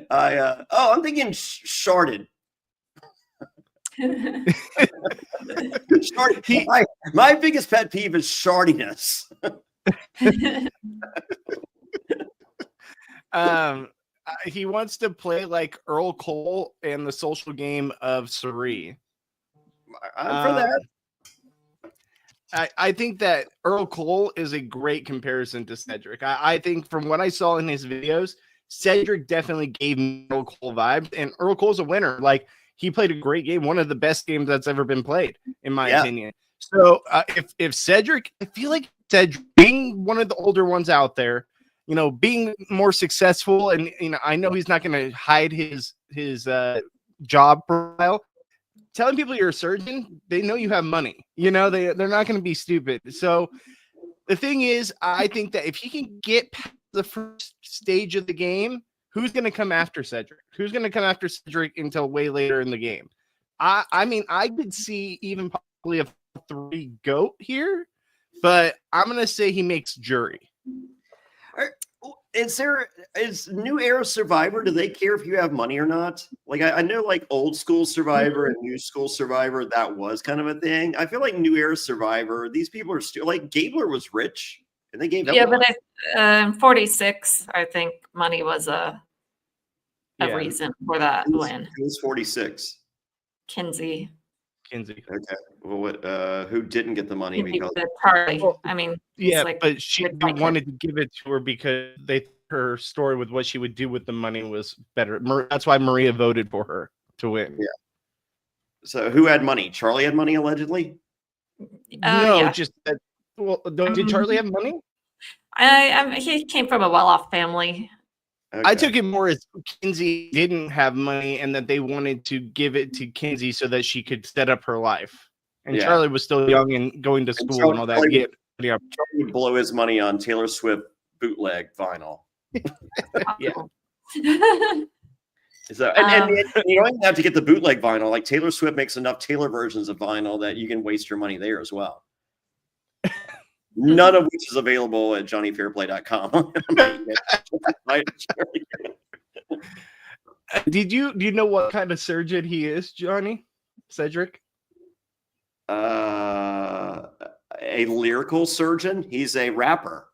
I'm thinking sharded. My biggest pet peeve is shardiness. He wants to play like Earl Cole in the social game of Surrey. I'm for that. I think that Earl Cole is a great comparison to Cedrek. I think from what I saw in his videos, Cedrek definitely gave me Earl Cole vibes, and Earl Cole's a winner. Like, he played a great game, one of the best games that's ever been played, in my opinion. So if Cedrek, I feel like Cedrek, being one of the older ones out there, you know, being more successful, and you know, I know he's not going to hide his job profile. Telling people you're a surgeon, they know you have money. You know, they're not going to be stupid. So the thing is, I think that if he can get past the first stage of the game, who's going to come after Cedrek? Who's going to come after Cedrek until way later in the game? I mean, I could see even possibly a 3 GOAT here, but I'm going to say he makes jury. Is New Era Survivor, do they care if you have money or not? Like, I know, like, old school Survivor and new school Survivor, that was kind of a thing. I feel like New Era Survivor, these people are still, like, Gabler was rich and they gave him yeah, but 46, I think money was a reason for that win. He was 46. Kinsey. Okay. Well, who didn't get the money? Because Charlie. I mean, yeah, like, but she wanted to give it to her because her story with what she would do with the money was better. That's why Maria voted for her to win. Yeah. So who had money? Charlie had money, allegedly? No, yeah. just that. Well, did Charlie have money? He came from a well-off family. I took it more as Kinsey didn't have money and that they wanted to give it to Kinsey so that she could set up her life. And Charlie was still young and going to school and all that. Charlie would blow his money on Taylor Swift bootleg vinyl. Yeah. So, and you don't even have to get the bootleg vinyl. Like Taylor Swift makes enough Taylor versions of vinyl that you can waste your money there as well. None of which is available at JonnyFairplay.com. Do you know what kind of surgeon he is, Johnny? Cedrek? A lyrical surgeon. He's a rapper.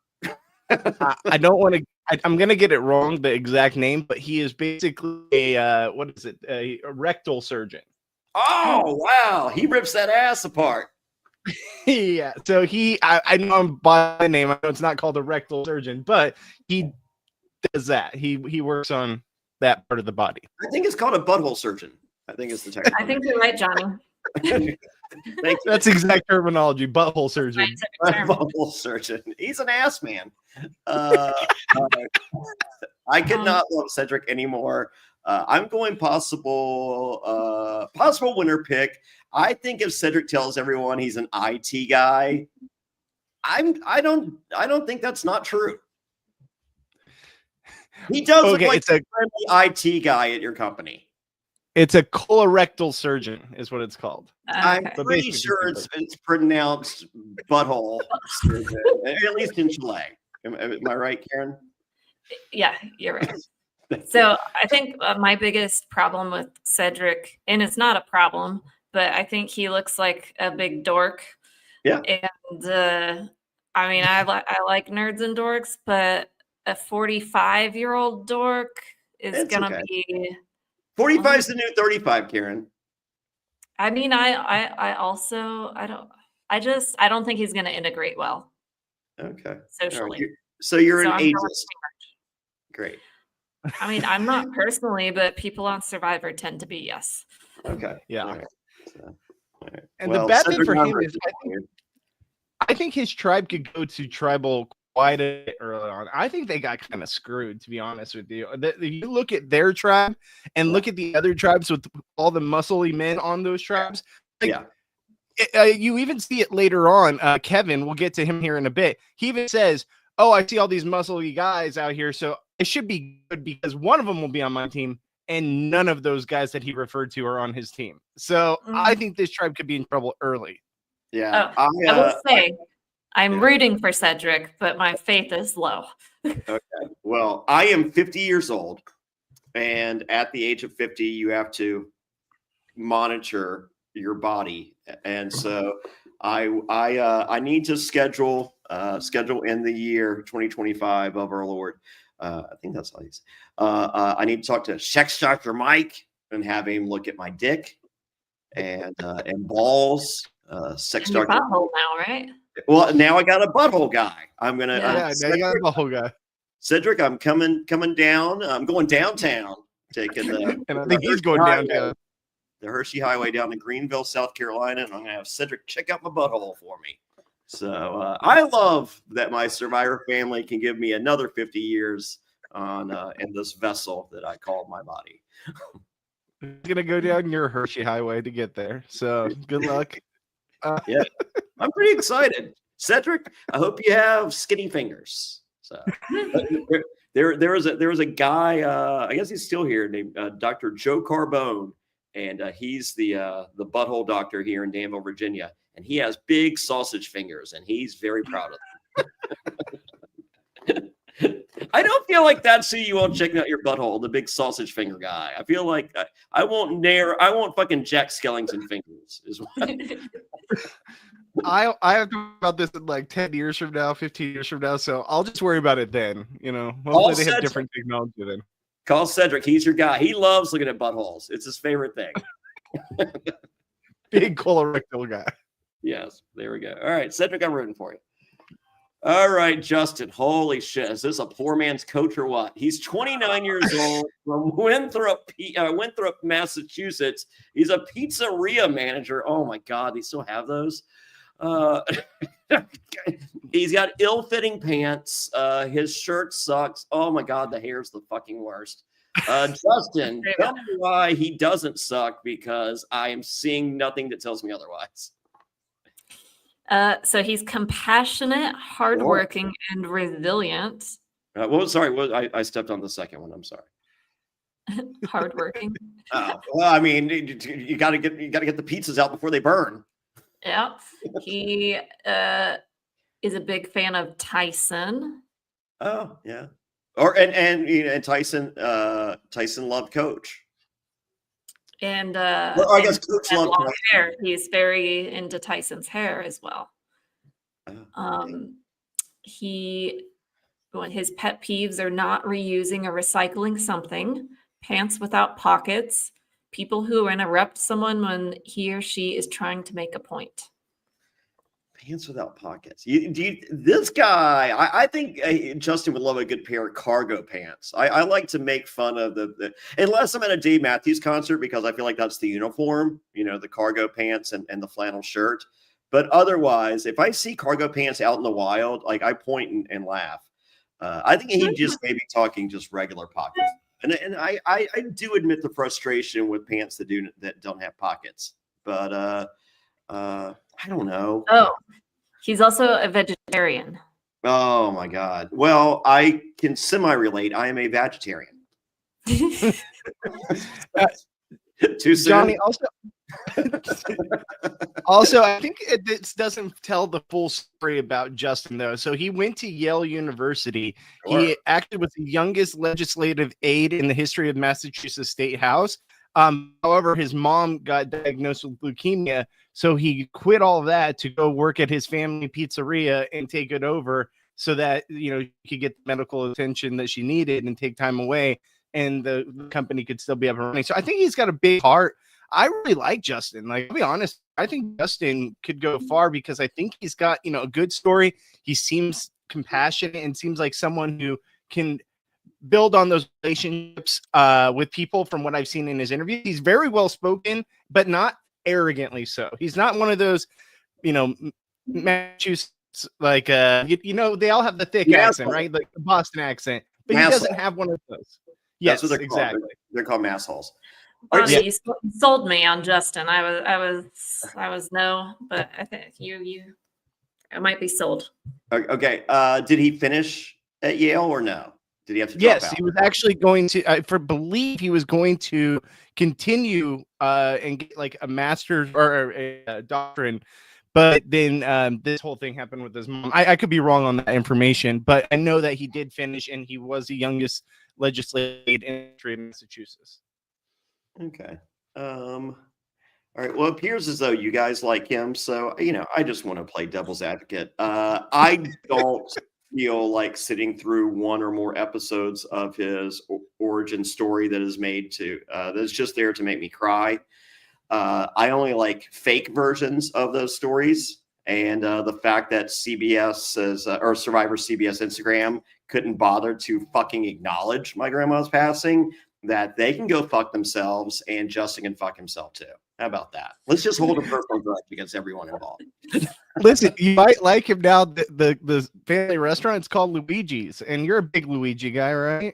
I don't want to. I'm gonna get it wrong, the exact name, but he is basically a a rectal surgeon. Oh wow, he rips that ass apart. Yeah, so I know I'm by the name. I know it's not called a rectal surgeon, but he does that. He works on that part of the body. I think it's called a butthole surgeon. I think it's the technical. I think you're right, Johnny. Thank you. That's exact terminology. Butthole surgeon. Butthole surgeon. He's an ass man. I could not love Cedrek anymore. I'm going possible winner pick. I think if Cedrek tells everyone he's an IT guy, I don't think that's not true. He does look like a friendly IT guy at your company. It's a colorectal surgeon, is what it's called. I'm pretty sure it's pronounced butthole surgeon, at least in Chile. Am I right, Karen? Yeah, you're right. So I think my biggest problem with Cedrek, and it's not a problem, but I think he looks like a big dork. Yeah. And I mean, I like nerds and dorks, but a 45-year-old dork is going to be 45 is the new 35, Karen. I mean, I don't think he's going to integrate well. Okay. Socially. Right. So you're an ageist. Great. I mean, I'm not personally, but people on Survivor tend to be, yes. Okay. Yeah. All right. All right. And the bad thing for him is I think his tribe could go to tribal quite a bit early on. I think they got kind of screwed, to be honest with you. If you look at their tribe and look at the other tribes with all the muscly men on those tribes, you even see it later on. Kevin, we'll get to him here in a bit. He even says, "Oh, I see all these muscly guys out here, so it should be good because one of them will be on my team." And none of those guys that he referred to are on his team. So I think this tribe could be in trouble early. Yeah. I will say, I'm rooting for Cedrek, but my faith is low. Okay. Well, I am 50 years old, and at the age of 50, you have to monitor your body, and so I need to schedule in the year 2025 of our Lord. I think that's all he's. I need to talk to Sex Dr. Mike and have him look at my dick and balls. Sex Your Dr. butthole now, right? Well, now I got a butthole guy. I'm gonna. now you got a butthole guy. Cedrek, I'm coming down. I'm going downtown, taking the. And I think he's going downtown. The Hershey Highway down to Greenville, South Carolina, and I'm gonna have Cedrek check out my butthole for me. So I love that my Survivor family can give me another 50 years on in this vessel that I call my body. You're gonna go down your Hershey Highway to get there. So good luck. Yeah, I'm pretty excited. Cedrek, I hope you have skinny fingers. So there was a guy, I guess he's still here, named Dr. Joe Carbone, and he's the butthole doctor here in Danville, Virginia, and he has big sausage fingers, and he's very proud of them. I don't feel like that's who you want checking out your butthole, the big sausage finger guy. I feel like I want fucking Jack Skellington fingers. Is what I have to talk about this in like 10 years from now, 15 years from now. So I'll just worry about it then. You know, hopefully they have different technology then. Call Cedrek. He's your guy. He loves looking at buttholes. It's his favorite thing. Big colorectal guy. Yes, there we go. All right, Cedrek, I'm rooting for you. All right, Justin. Holy shit. Is this a poor man's coach or what? He's 29 years old from Winthrop, Massachusetts. He's a pizzeria manager. Oh, my God. They still have those? He's got ill-fitting pants. His shirt sucks. Oh my god, the hair's the fucking worst. Justin, tell me why he doesn't suck, because I am seeing nothing that tells me otherwise. So he's compassionate, hardworking, and resilient. I stepped on the second one. I'm sorry. Hardworking. Oh, well, I mean, you got to get the pizzas out before they burn. Yeah. He is a big fan of Tyson. Oh, yeah. And Tyson loved Coach. And well, I guess Coach loved long hair. He's very into Tyson's hair as well. His pet peeves are not reusing or recycling something, pants without pockets, people who interrupt someone when he or she is trying to make a point. Pants without pockets. This guy, I think Justin would love a good pair of cargo pants. I like to make fun of the unless I'm at a Dave Matthews concert, because I feel like that's the uniform, the cargo pants and the flannel shirt. But otherwise, if I see cargo pants out in the wild, like I point and laugh. I think he just may be talking just regular pockets. And I do admit the frustration with pants that don't have pockets. But I don't know. Oh, he's also a vegetarian. Oh my God. Well, I can semi-relate. I am a vegetarian. Too soon? Johnny, also, I think this doesn't tell the full story about Justin, though. So he went to Yale University. Sure. He actually was the youngest legislative aide in the history of Massachusetts State House. However, his mom got diagnosed with leukemia, so he quit all of that to go work at his family pizzeria and take it over so that, he could get the medical attention that she needed and take time away, and the company could still be up and running. So I think he's got a big heart. I really like Justin. Like, I'll be honest, I think Justin could go far because I think he's got, a good story. He seems compassionate and seems like someone who can build on those relationships with people from what I've seen in his interviews. He's very well spoken, but not arrogantly so. He's not one of those, Massachusetts, like, they all have the thick accent, right? Like the Boston accent, but he doesn't have one of those. Yes, that's what they're exactly. called. They're called massholes. Bonnie, you sold me on Justin. I was no, but I think I might be sold. Okay. Did he finish at Yale or no? Did he have to drop Yes, out? he was actually going to. Believe he was going to continue and get like a master's or a doctorate, but then this whole thing happened with his mom. I could be wrong on that information, but I know that he did finish, and he was the youngest legislative in Massachusetts. Okay. All right. Well, it appears as though you guys like him, so I just want to play devil's advocate. I don't feel like sitting through one or more episodes of his origin story that is made that's just there to make me cry. I only like fake versions of those stories, and the fact that CBS or Survivor CBS Instagram couldn't bother to fucking acknowledge my grandma's passing, that they can go fuck themselves, and Justin can fuck himself too. How about that? Let's just hold a personal grudge against everyone involved. Listen, you might like him now. The family restaurant, it's called Luigi's, and you're a big Luigi guy, right?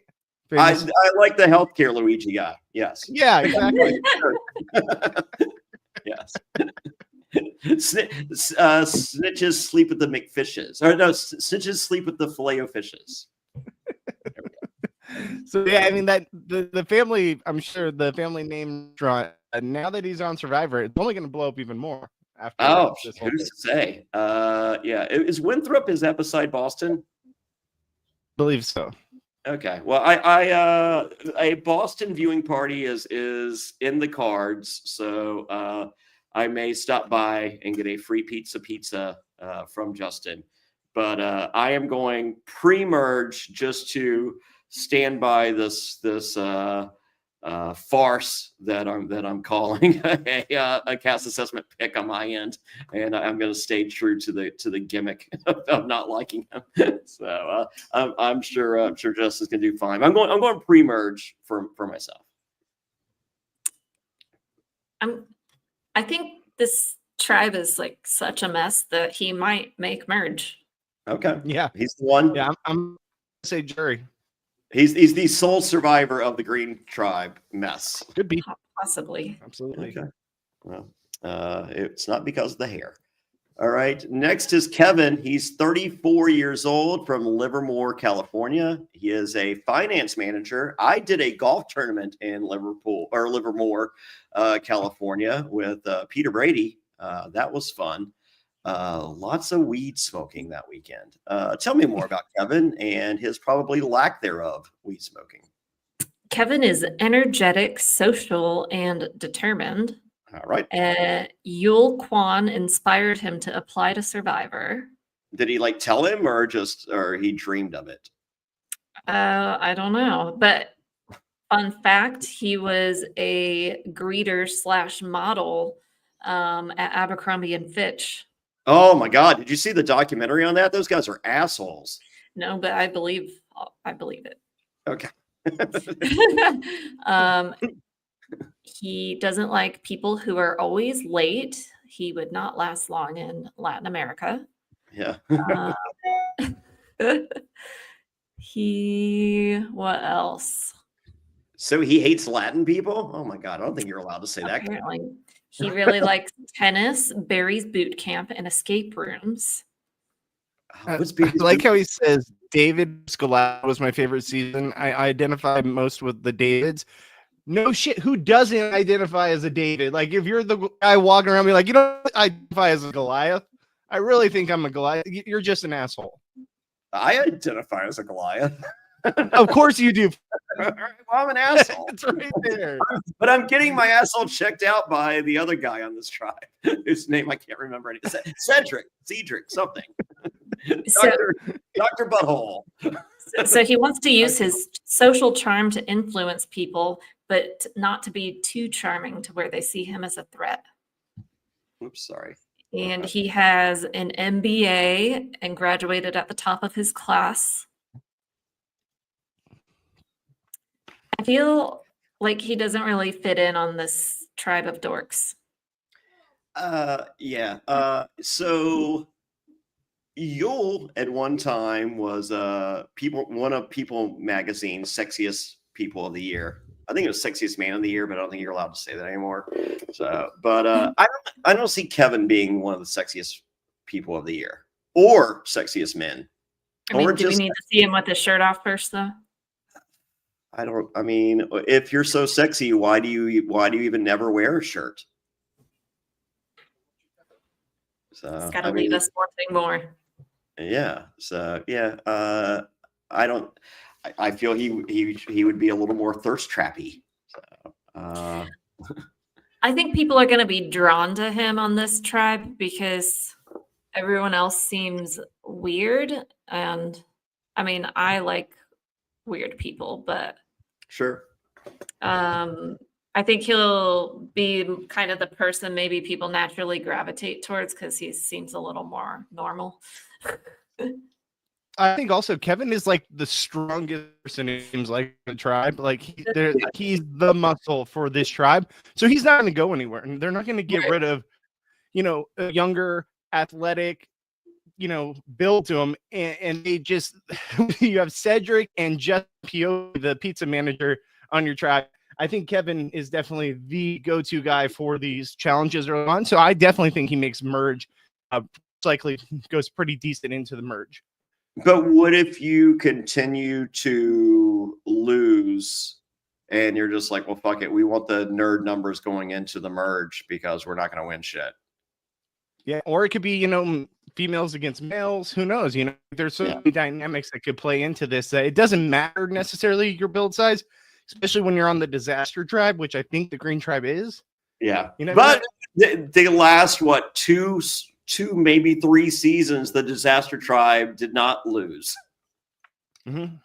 I like the healthcare Luigi guy. Yes. Yeah, exactly. Yes. Snitches sleep with the McFishes. Or no, snitches sleep with the Filet-O-Fishes. So yeah, I mean that the family. I'm sure the family name restaurant. Now that he's on Survivor, it's only going to blow up even more. After this whole who's to say? Yeah, is Winthrop beside Boston? Believe so. Okay, well, a Boston viewing party is in the cards, so I may stop by and get a free pizza from Justin, but I am going pre-merge just to stand by this farce that I'm calling a cast assessment pick on my end, and I'm going to stay true to the gimmick of not liking him. So I'm sure Justin's going to do fine. I'm going pre-merge for myself. I think this tribe is like such a mess that he might make merge. Okay. Yeah. He's the one. Yeah, I'm gonna say Jerry. He's the sole survivor of the Green Tribe mess. Could be. Possibly. Absolutely. Okay. Well, it's not because of the hair. All right. Next is Kevin. He's 34 years old from Livermore, California. He is a finance manager. I did a golf tournament in Livermore, California with Peter Brady. That was fun. Lots of weed smoking that weekend. Tell me more about Kevin and his probably lack thereof weed smoking. Kevin is energetic, social, and determined. All right. Yul Kwan inspired him to apply to Survivor. Did he like tell him or he dreamed of it? I don't know. But fun fact, he was a greeter / model at Abercrombie and Fitch. Oh my God. Did you see the documentary on that? Those guys are assholes. No, but I believe it. Okay. He doesn't like people who are always late. He would not last long in Latin America. Yeah. What else? So he hates Latin people? Oh my God. I don't think you're allowed to say that. Apparently, he really likes tennis, Barry's boot camp, and escape rooms. I like how he says David Goliath was my favorite season. I identify most with the Davids. No shit. Who doesn't identify as a David? Like, if you're the guy walking around, be like, you don't identify as a Goliath. I really think I'm a Goliath. You're just an asshole. I identify as a Goliath. Of course you do. Well, I'm an asshole. It's right there. But I'm getting my asshole checked out by the other guy on this tribe, whose name I can't remember. Cedrek, something. Dr. Butthole. So he wants to use his social charm to influence people, but not to be too charming to where they see him as a threat. Oops, sorry. And he has an MBA and graduated at the top of his class. I feel like he doesn't really fit in on this tribe of dorks. Yeah. So Yul at one time was one of People Magazine's sexiest people of the year. I think it was sexiest man of the year, but I don't think you're allowed to say that anymore. So, but I don't see Kevin being one of the sexiest people of the year or sexiest men. Do we need to see him with his shirt off first, though? I mean, if you're so sexy, why do you even never wear a shirt? So it's got to leave us wanting more. Yeah. So yeah, I feel he would be a little more thirst trappy. So, I think people are going to be drawn to him on this tribe because everyone else seems weird, and I mean, I like weird people, but sure. I think he'll be kind of the person maybe people naturally gravitate towards because he seems a little more normal. I think also Kevin is like the strongest person it seems like in the tribe. Like he's the muscle for this tribe. So he's not going to go anywhere. And they're not going to get rid of, a younger, athletic, build to him. And they just, you have Cedrek and Jeff Pio, the pizza manager on your tribe. I think Kevin is definitely the go-to guy for these challenges early on. So I definitely think he makes merge. Likely goes pretty decent into the merge. But what if you continue to lose and you're just like, well, fuck it. We want the nerd numbers going into the merge because we're not going to win shit. Yeah. Or it could be, females against males. Who knows? There's so many dynamics that could play into this. It doesn't matter necessarily your build size, especially when you're on the disaster tribe, which I think the green tribe is. Yeah. But they last, two, maybe 3 seasons, the disaster tribe did not lose. Mm-hmm.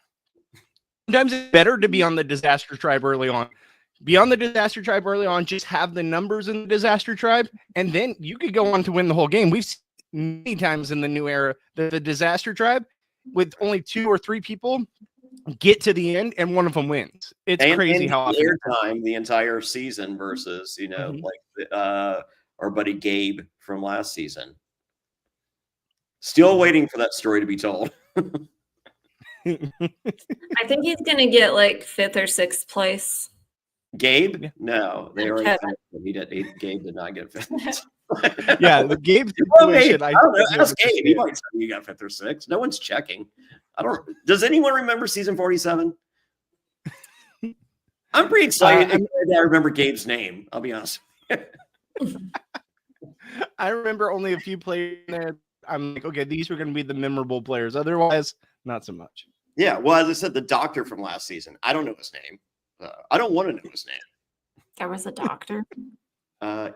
Sometimes it's better to be on the disaster tribe early on. Be on the disaster tribe early on, just have the numbers in the disaster tribe, and then you could go on to win the whole game. We've seen many times in the new era that the disaster tribe, with only 2 or 3 people, get to the end and one of them wins. It's crazy how often airtime the entire season versus, like our buddy Gabe from last season. Still waiting for that story to be told. I think he's gonna get like 5th or 6th place. Gabe? No, they already Kevin. found him. Gabe did not get 5th. Yeah, the Gabe Well, maybe. situation. I don't know. never Ask Gabe. He understand. might tell you got 5th or 6th. No one's checking. I don't. Does anyone remember season 47? I'm pretty excited. I remember Gabe's name. I'll be honest. I remember only a few players in there. I'm like, okay, these were going to be the memorable players. Otherwise, not so much. Yeah. Well, as I said, the doctor from last season. I don't know his name. I don't want to know his name. There was a doctor.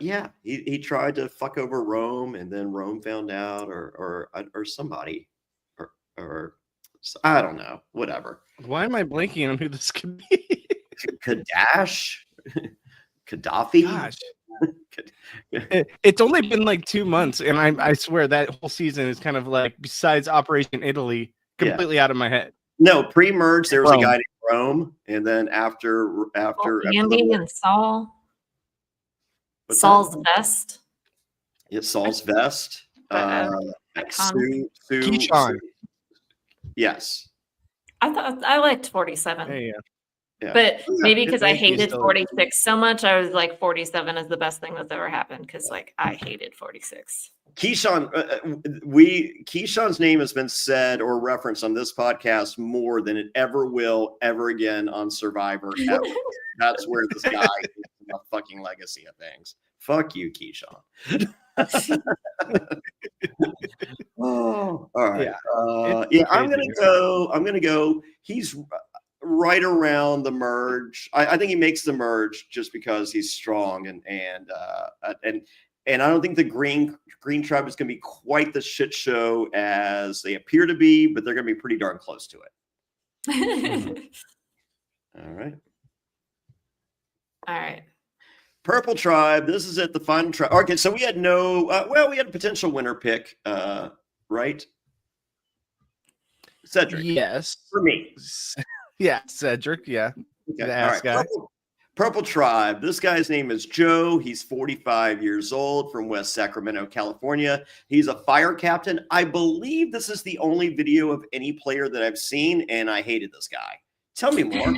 Yeah, he tried to fuck over Rome, and then Rome found out, or somebody, or I don't know, whatever. Why am I blanking on who this could be? Kadash, Gaddafi. Gosh, it's only been like 2 months, and I swear that whole season is kind of like, besides Operation Italy, completely out of my head. No, pre-merge there was Rome. a guy named Rome, and then after Andy and Saul. What's Saul's that? vest. Yeah, Saul's vest. Sue. Keyshawn. Yes. I thought I liked 47. Yeah. Yeah. But maybe because I Thank you, hated so- 46 so much, I was like 47 is the best thing that's ever happened because like I hated 46. Keyshawn, Keyshawn's name has been said or referenced on this podcast more than it ever will ever again on Survivor. Ever. That's where this guy is a fucking legacy of things. Fuck you, Keyshawn. Oh, all right. Yeah. I'm gonna go. He's right around the merge. I think he makes the merge just because he's strong and I don't think the Green Tribe is going to be quite the shit show as they appear to be, but they're going to be pretty darn close to it. All right. All right. Purple Tribe. This is it. The final tribe. Okay, so we had we had a potential winner pick, right? Cedrek. Yes. For me. Yeah, Cedrek. Yeah. Okay. The All ass right. guy. Purple Tribe. This guy's name is Joe. He's 45 years old from West Sacramento, California. He's a fire captain. I believe this is the only video of any player that I've seen, and I hated this guy. Tell me more.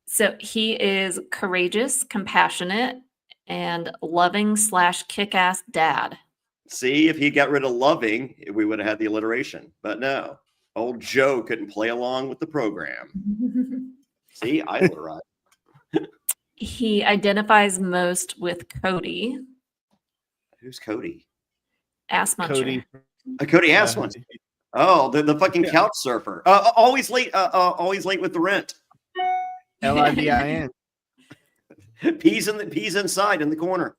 So he is courageous, compassionate, and loving / kick-ass dad. See, if he got rid of loving, we would have had the alliteration. But no, old Joe couldn't play along with the program. See, I alliterized. He identifies most with Cody, Who's Cody? ass muncher. Cody. Cody Aswan. Oh, the fucking couch surfer. Always late with the rent. LIVIN. Peas inside in the corner.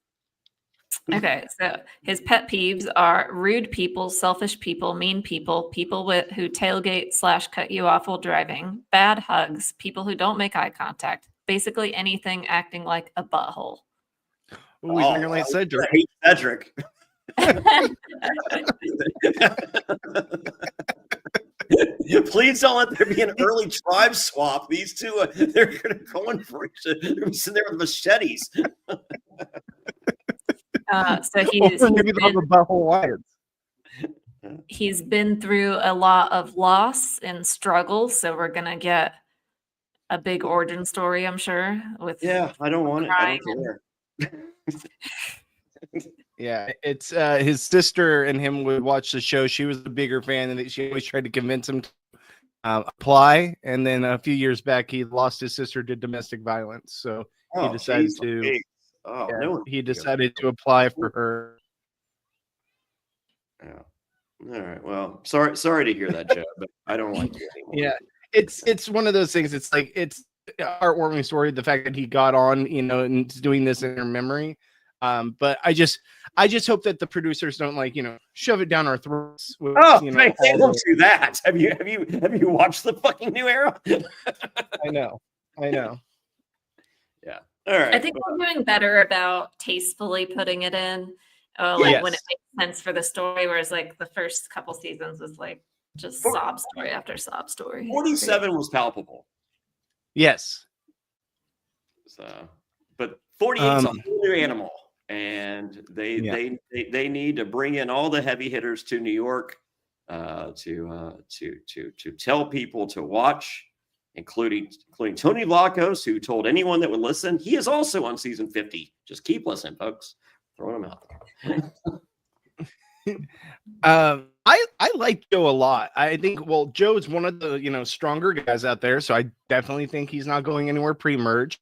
Okay, so his pet peeves are rude people, selfish people, mean people, people who tailgate / cut you off while driving, bad hugs, people who don't make eye contact, basically anything acting like a butthole. Ooh, he's bringing late Cedrek. I hate Cedrek. Please don't let there be an early tribe swap. These two, they're going to go in for each other. They're going to be sitting there with machetes. So he's been through a lot of loss and struggle. So we're going to get a big origin story, I'm sure. With I don't want it. I don't care. Yeah, it's his sister and him would watch the show. She was a bigger fan, and she always tried to convince him to apply. And then a few years back, he lost his sister to domestic violence, so he decided he decided to apply for her. Yeah. All right. Well, sorry to hear that, Joe, but I don't like you anymore. Yeah, it's one of those things. It's like it's a heartwarming story. The fact that he got on, and doing this in her memory. But I just hope that the producers don't shove it down our throats. With, they won't do that. Have you watched the fucking New Era? I know. Yeah. All right. I think we're doing better about tastefully putting it in, when it makes sense for the story. Whereas like the first couple seasons was like just sob story after sob story. 47 was palpable. Yes. So, but 48 is a whole new animal. and they need to bring in all the heavy hitters to New York to tell people to watch, including Tony Vlachos, who told anyone that would listen he is also on season 50. Just keep listening, folks. Throwing them out there. I like Joe a lot. I think Joe is one of the stronger guys out there, so I definitely think he's not going anywhere pre-merge.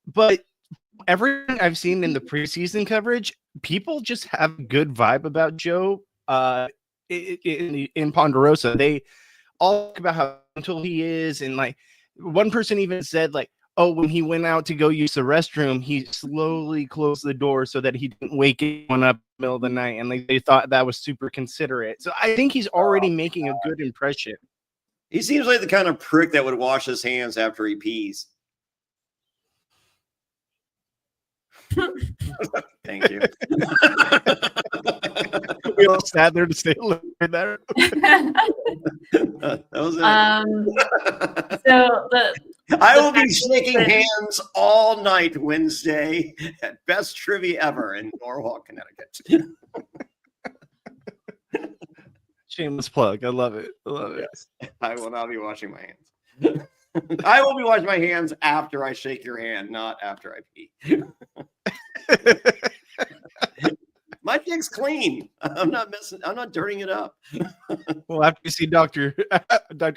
But everything I've seen in the preseason coverage, people just have a good vibe about Joe. In Ponderosa, they all talk about how gentle he is, and like one person even said, like, oh, when he went out to go use the restroom, he slowly closed the door so that he didn't wake anyone up in the middle of the night, and they thought that was super considerate. So I think he's already making a good impression. He seems like the kind of prick that would wash his hands after he pees. Thank you. We all sat there to say that. That was it. So I will be shaking hands all night Wednesday at Best Trivia Ever in Norwalk, Connecticut. Shameless plug. I love it. I love it. Yes. I will not be washing my hands. I will be washing my hands after I shake your hand, not after I pee. My thing's clean. I'm not dirtying it up. Well, after you see Dr.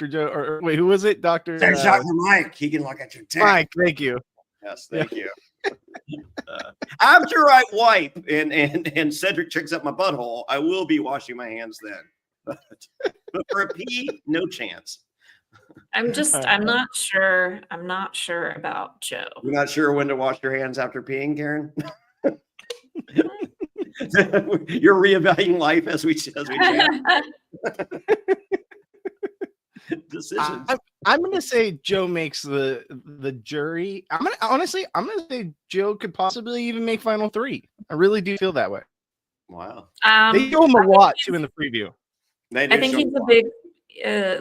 Joe, or wait, who was it? Dr. Dr. Mike. He can look at your dick. Mike, thank you. Yes, thank you. After I wipe and Cedrek checks up my butthole, I will be washing my hands then. But for a pee, no chance. I'm not sure. I'm not sure about Joe. You're not sure when to wash your hands after peeing, Karen? You're reevaluating life as we chat. Decisions. I'm gonna say Joe makes the jury. I'm gonna say Joe could possibly even make Final Three. I really do feel that way. Wow. They show him a lot too in the preview. I think he's a big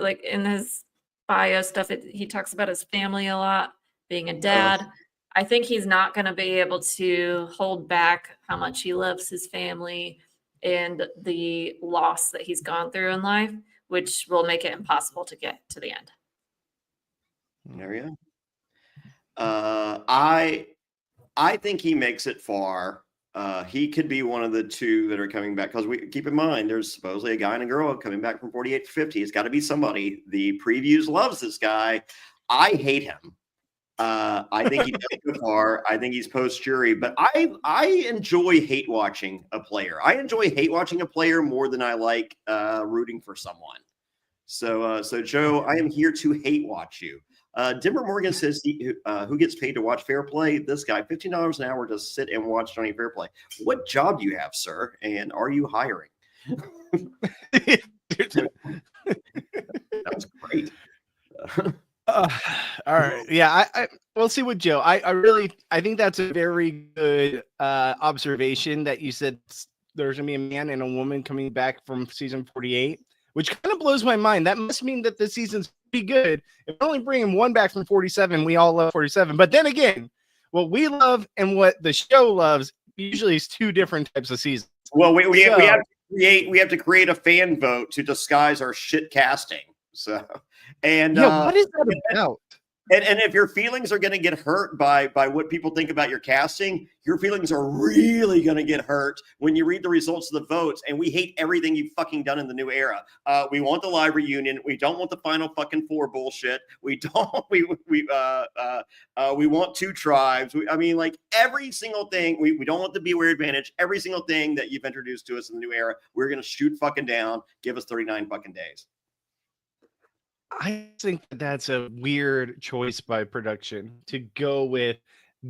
like in his bio stuff. He talks about his family a lot, being a dad. I think he's not going to be able to hold back how much he loves his family and the loss that he's gone through in life, which will make it impossible to get to the end. There you go. I think he makes it far. He could be one of the two that are coming back, because we keep in mind there's supposedly a guy and a girl coming back from 48 to 50. It's got to be somebody. The previews loves this guy. I hate him. I think he does go far. I think he's post-jury, but I enjoy hate watching a player. I enjoy hate watching a player more than I like rooting for someone. So Joe, I am here to hate watch you. Denver Morgan says who gets paid to watch Fairplay? This guy, $15 an hour to sit and watch Jonny Fairplay. What job do you have, sir? And are you hiring? That was great. All right. Yeah, we'll see with Joe. I think that's a very good observation that you said there's going to be a man and a woman coming back from season 48, which kind of blows my mind. That must mean that the season's pretty good. If we're only bringing one back from 47, we all love 47. But then again, what we love and what the show loves usually is two different types of seasons. Well, we have to create a fan vote to disguise our shit casting. So, and what is that about? And if your feelings are going to get hurt by what people think about your casting, your feelings are really going to get hurt when you read the results of the votes. And we hate everything you've fucking done in the new era. We want the live reunion. We don't want the final fucking four bullshit. We don't. We want two tribes. I mean, like every single thing. We don't want the Beware advantage. Every single thing that you've introduced to us in the new era, we're going to shoot fucking down. Give us 39 fucking days. I think that's a weird choice by production to go with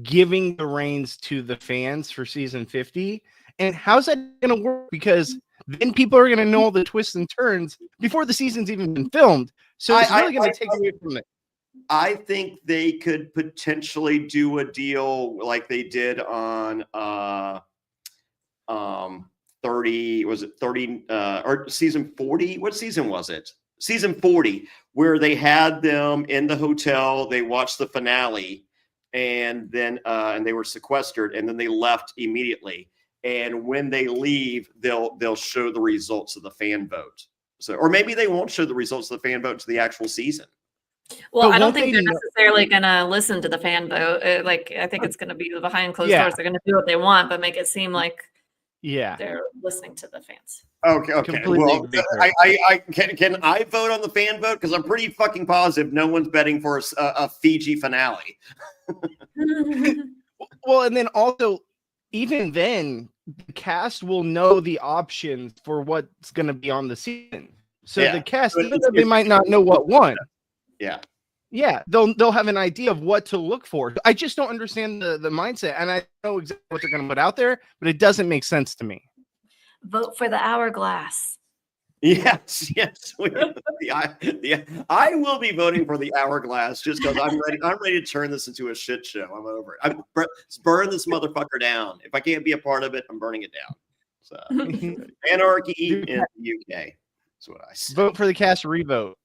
giving the reins to the fans for season 50. And how's that going to work? Because then people are going to know all the twists and turns before the season's even been filmed. So it's really going to take away from it. I think they could potentially do a deal like they did on 30, was it 30 or season 40? What season was it? Season 40, where they had them in the hotel, they watched the finale, and then and they were sequestered, and then they left immediately. And when they leave, they'll show the results of the fan vote. So, or maybe they won't show the results of the fan vote to the actual season. Well, But I don't won't think they they're know- necessarily going to listen to the fan vote. I think it's going to be behind closed Yeah. doors. They're going to do what they want, but make it seem like Yeah. they're listening to the fans. Okay. Completely Well, agree. I can I vote on the fan vote, because I'm pretty fucking positive no one's betting for a Fiji finale. Well, and then also, even then, the cast will know the options for what's going to be on the season. So Yeah. the cast, So even it's- though they might not know what won, Yeah. yeah, they'll have an idea of what to look for. I just don't understand the mindset, and I know exactly what they're going to put out there, but it doesn't make sense to me. Vote for the hourglass. Yes. I will be voting for the hourglass, just because I'm ready to turn this into a shit show. I'm over it. Let's burn this motherfucker down. If I can't be a part of it, I'm burning it down. So anarchy in the UK. That's what I say. Vote for the cast, revote.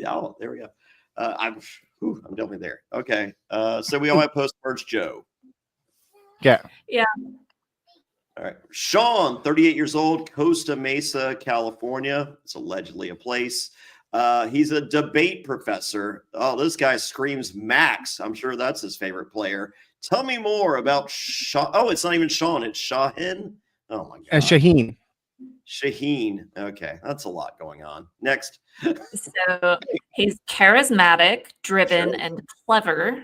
Oh, there we go. I'm definitely there. Okay. So we all have post-merge Joe. Yeah. All right. Sean, 38 years old, Costa Mesa, California. It's allegedly a place. He's a debate professor. Oh, this guy screams Max. I'm sure that's his favorite player. Tell me more about Oh, it's not even Sean. It's Shaheen. Oh, my God. And Shaheen. Shaheen. Okay. That's a lot going on. Next. So he's charismatic, driven, Sure. and clever.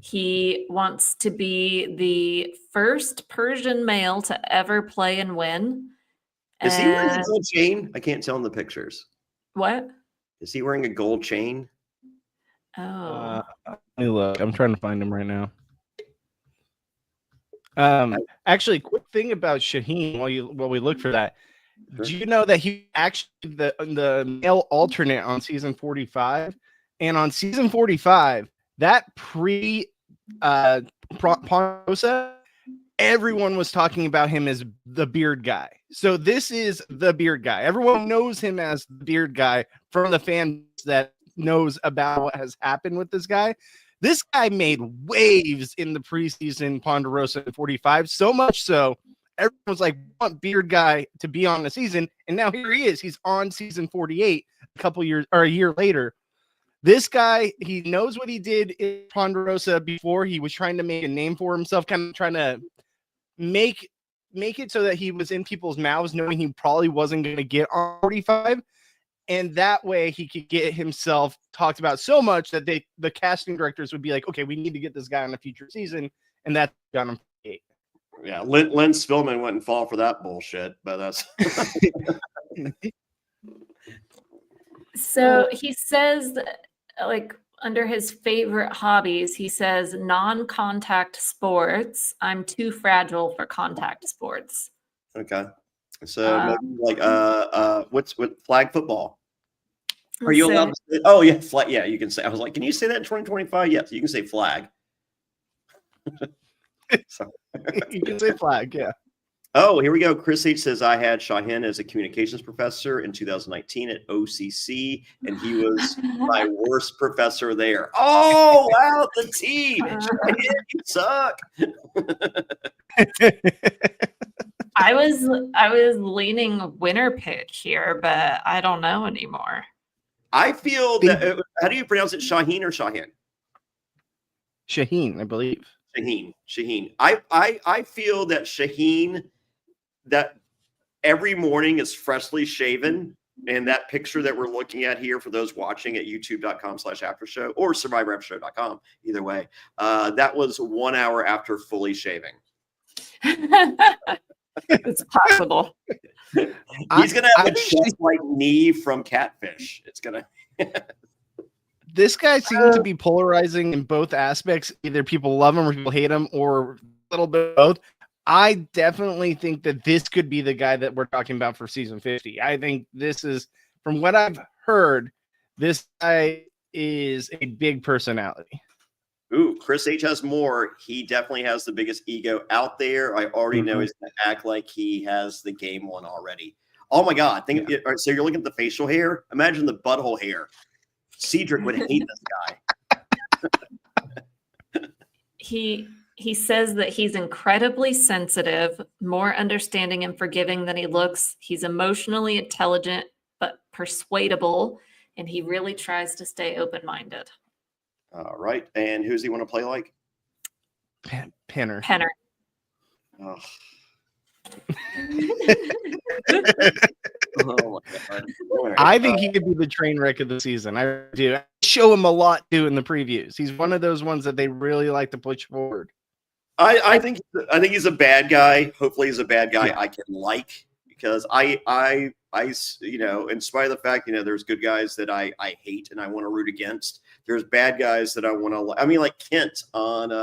He wants to be the first Persian male to ever play and win. Is he wearing a And- gold chain? I can't tell in the pictures. What? Is he wearing a gold chain? Oh. Let me look. I'm trying to find him right now. Actually, quick thing about Shaheen while we look for that. Sure. Do you know that he actually the male alternate on season 45, and on season 45, that Ponderosa, everyone was talking about him as the beard guy. So this is the beard guy. Everyone knows him as the beard guy from the fans that knows about what has happened with this guy. This guy made waves in the preseason Ponderosa in 45, so much so everyone was like, "We want beard guy to be on the season," and now here he is. He's on season 48 a year later. This guy, he knows what he did in Ponderosa before. He was trying to make a name for himself, kind of trying to make it so that he was in people's mouths, knowing he probably wasn't going to get on 45. And that way he could get himself talked about so much that the casting directors would be like, okay, we need to get this guy on a future season. And that's got him 48. Yeah, Lynn Spillman wouldn't fall for that bullshit, but that's So he says, that, like, under his favorite hobbies, he says non-contact sports. I'm too fragile for contact sports. okay. So maybe like what's flag football? Are you So- allowed to say, oh yeah, flag, yeah, you can say. I was like, can you say that in 2025? Yes, you can say flag. So, You can say flag, yeah. oh, here we go. Chris H says I had Shaheen as a communications professor in 2019 at OCC, and he was my worst professor there. Oh wow, the tea. Shaheen, you suck. I was leaning winner pick here, but I don't know anymore. I feel that. How do you pronounce it? Shaheen or Shaheen? Shaheen, I believe. Shaheen. I feel that Shaheen, that every morning is freshly shaven. And that picture that we're looking at here for those watching at youtube.com/aftershow or survivoraftershow.com, either way, that was 1 hour after fully shaving. It's possible. He's going to have a chest like knee from Catfish. It's going to. This guy seems to be polarizing in both aspects. Either people love him or people hate him, or a little bit of both. I definitely think that this could be the guy that we're talking about for season 50. I think this is, from what I've heard, this guy is a big personality. Ooh, Chris H has more. He definitely has the biggest ego out there. I already know he's going to act like he has the game won already. Oh my God. All right, so you're looking at the facial hair. Imagine the butthole hair. Cedrek would hate this guy. He says that he's incredibly sensitive, more understanding and forgiving than he looks. He's emotionally intelligent but persuadable, and he really tries to stay open-minded. All right. And who's he want to play like? Penner. Penner. Oh. Oh my God. I think he could be the train wreck of the season. I do. I show him a lot too in the previews. He's one of those ones that they really like to push forward. I think he's a bad guy. Hopefully, he's a bad guy I can like, because I in spite of the fact there's good guys that I hate and I want to root against. There's bad guys that I want to. I mean, like Kent on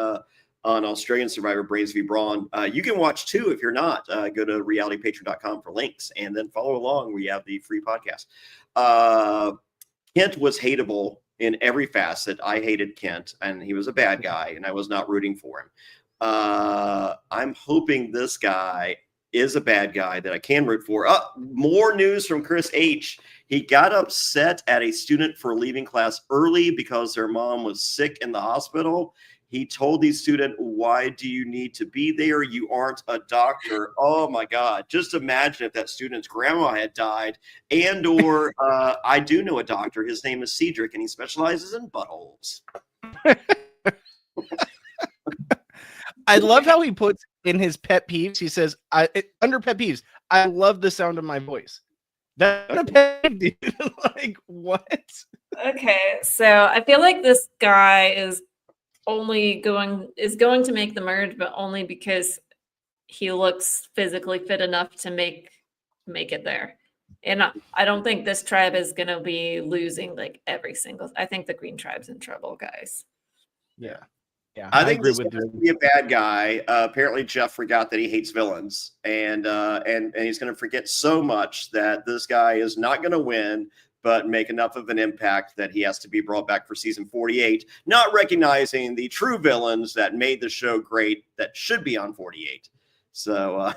Australian Survivor Brains v Brawn. You can watch too if you're not. Go to realitypatron.com for links and then follow along. We have the free podcast. Kent was hateable in every facet. I hated Kent, and he was a bad guy, and I was not rooting for him. I'm hoping this guy is a bad guy that I can root for. More news from Chris H. He got upset at a student for leaving class early because their mom was sick in the hospital. He told the student, "Why do you need to be there? You aren't a doctor." Oh my God. Just imagine if that student's grandma had died. Or I do know a doctor. His name is Cedrek, and he specializes in buttholes. I love how he puts in his pet peeves. He says, under pet peeves, I love the sound of my voice. That's a pet peeve, dude. Like, what? Okay, so I feel like this guy is going to make the merge, but only because he looks physically fit enough to make it there. And I don't think this tribe is going to be losing like every single. I think the Green Tribe's in trouble, guys. Yeah. Yeah, I think agree this with is going to be a bad guy. Apparently, Jeff forgot that he hates villains, and he's going to forget so much that this guy is not going to win, but make enough of an impact that he has to be brought back for season 48. Not recognizing the true villains that made the show great, that should be on 48. So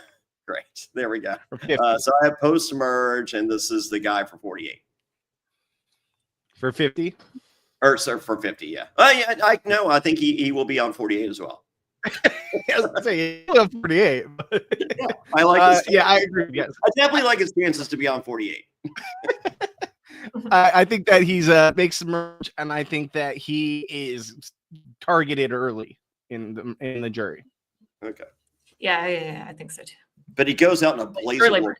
great, there we go. So I have post merge, and this is the guy for 48. For 50. Or sir, for 50, yeah. I think he will be on 48 as well. I was gonna say 48. Yeah, I like. I agree. Yes, I definitely like his chances to be on 48. I think that he's makes the merge, and I think that he is targeted early in the jury. Okay. Yeah, I think so too. But he goes out in a blaze of glory.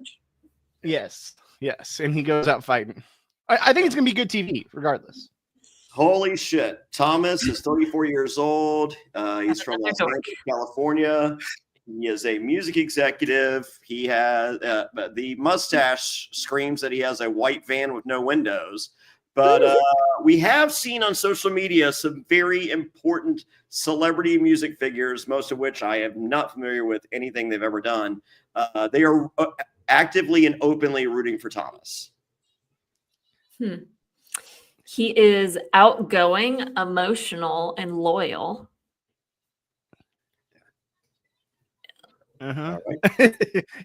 Yes, and he goes out fighting. I think it's gonna be good TV, regardless. Holy shit. Thomas is 34 years old. He's from Los Angeles, California. He is a music executive. He has the mustache screams that he has a white van with no windows. But we have seen on social media some very important celebrity music figures, most of which I am not familiar with anything they've ever done. They are actively and openly rooting for Thomas. He is outgoing, emotional, and loyal. Right.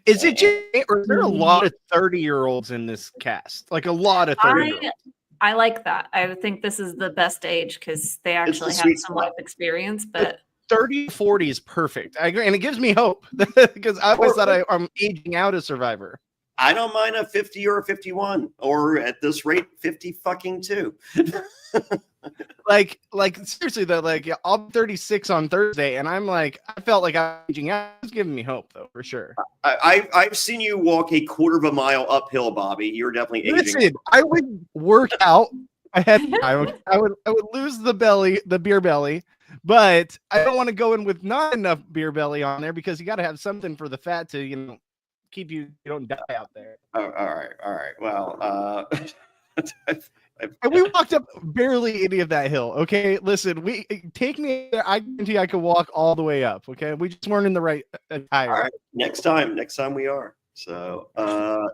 Is it just, or is there a lot of 30-year-olds in this cast? Like a lot of 30-year-olds. I like that. I think this is the best age because they actually have some life experience. But 30 to 40 is perfect. I agree, and it gives me hope because I always thought I'm aging out as Survivor. I don't mind a 50 or a 51, or at this rate, 50 fucking 2. like seriously though, like I'll be 36 on Thursday, and I'm like, I felt like I'm aging out. It's giving me hope though, for sure. I've seen you walk a quarter of a mile uphill, Bobby. You're definitely aging. Listen, I would work out. I would lose the beer belly, but I don't want to go in with not enough beer belly on there because you got to have something for the fat to keep you don't die out there. Oh, all right. Well, and we walked up barely any of that hill. Okay, listen, take me there. I guarantee I could walk all the way up. Okay, we just weren't in the right attire. All right, next time we are. So,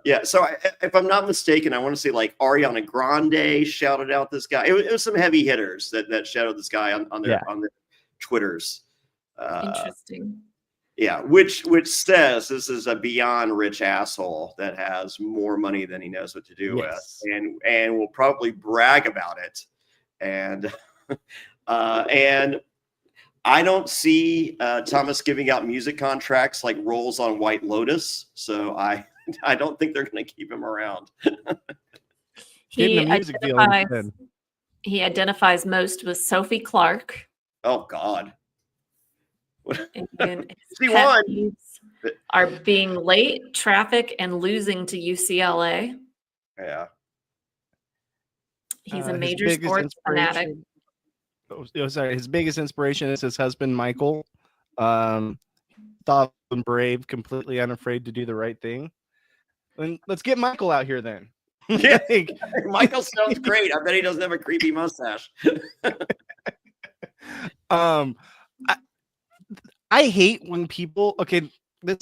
yeah. So, if I'm not mistaken, I want to say like Ariana Grande shouted out this guy. It was some heavy hitters that shouted this guy on their Twitters. Interesting. Yeah, which says this is a beyond rich asshole that has more money than he knows what to do with, and will probably brag about it. And I don't see Thomas giving out music contracts like roles on White Lotus, so I don't think they're going to keep him around. Getting He a music deal identifies, instead. he identifies most with Sophie Clark. Oh God. And his She pet won. peeves are being late, traffic, and losing to UCLA. Yeah. He's a His major biggest sports fanatic. sorry, his biggest inspiration is his husband Michael. Thoughtful and brave, completely unafraid to do the right thing. And let's get Michael out here then. Yeah. Like, Michael sounds great. I bet he doesn't have a creepy mustache. I hate when people. Okay, this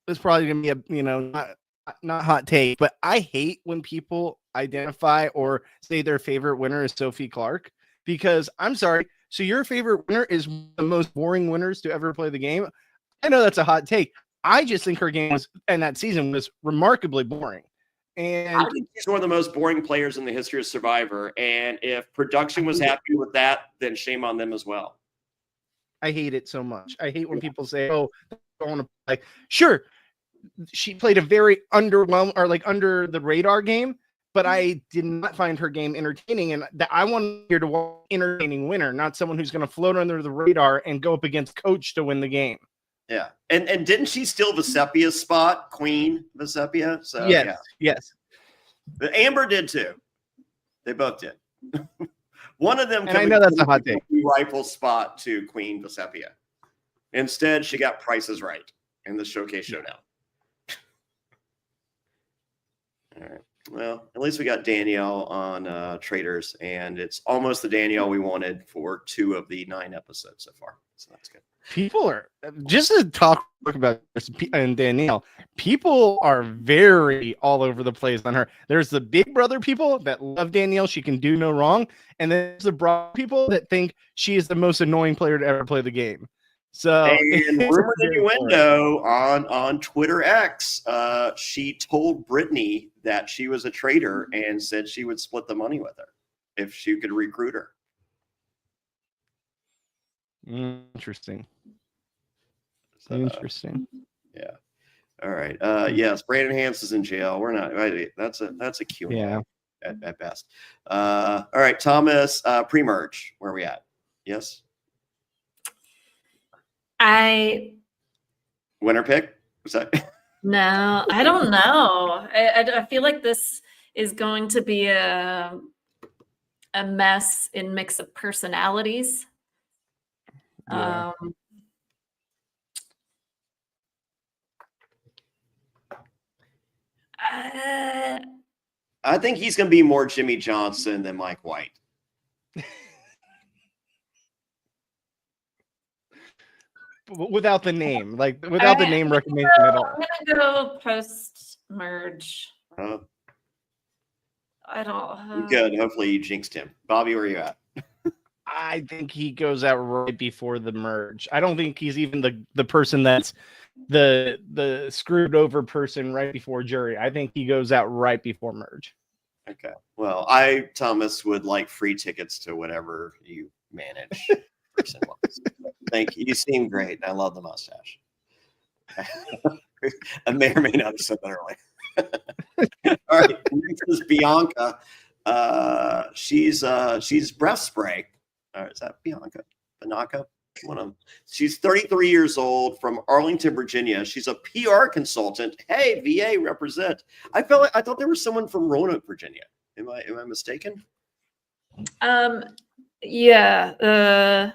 is probably gonna be a not hot take, but I hate when people identify or say their favorite winner is Sophie Clark, because I'm sorry. So your favorite winner is one of the most boring winners to ever play the game. I know that's a hot take. I just think her game and that season was remarkably boring. And I think she's one of the most boring players in the history of Survivor. And if production was happy with that, then shame on them as well. I hate it so much. I hate when people say, "Oh, I don't want to play." Sure, she played a very underwhelming or like under the radar game, but I did not find her game entertaining. And that I want here to watch an entertaining winner, not someone who's going to float under the radar and go up against Coach to win the game. Yeah. And didn't she steal Vesepia's spot, Queen Vesepia? So Yes, yes. But Amber did too. They both did. One of them And I know that's a hot take. Rifle spot to Queen Vesepia. Instead, she got Prices Right in the Showcase Showdown. All right. Well, at least we got Danielle on Traders, and it's almost the Danielle we wanted for 2 of the 9 episodes so far. So that's good. People are just to talk about this and Danielle. People are very all over the place on her. There's the Big Brother people that love Danielle; she can do no wrong, and then there's the Broad people that think she is the most annoying player to ever play the game. So, and rumor innuendo on Twitter X, she told Brittany that she was a traitor and said she would split the money with her if she could recruit her. Interesting. So, Interesting. Yeah. All right. Yes, Brandon Hans is in jail. We're not. That's a Q&A Yeah. at best. All right, Thomas. Pre-merge. Where are we at? Yes. Winner pick. Was that? No, I don't know. I feel like this is going to be a mess in mix of personalities. Yeah. I think he's going to be more Jimmy Johnson than Mike White. Without the name, without the name recognition at all. I'm gonna go post merge. Uh, I don't. Good. Hopefully you jinxed him. Bobby, where are you at? I think he goes out right before the merge. I don't think he's even the person that's the screwed over person right before jury. I think he goes out right before merge. Okay. Well, Thomas, would like free tickets to whatever you manage. Thank you. You seem great. I love the mustache. I may or may not have said that earlier. All right. Next is Bianca. She's breath spray. Is that Bianca? Banaka? One of them. She's 33 years old from Arlington, Virginia. She's a PR consultant. Hey, VA represent. I thought there was someone from Roanoke, Virginia. Am I mistaken? Yeah.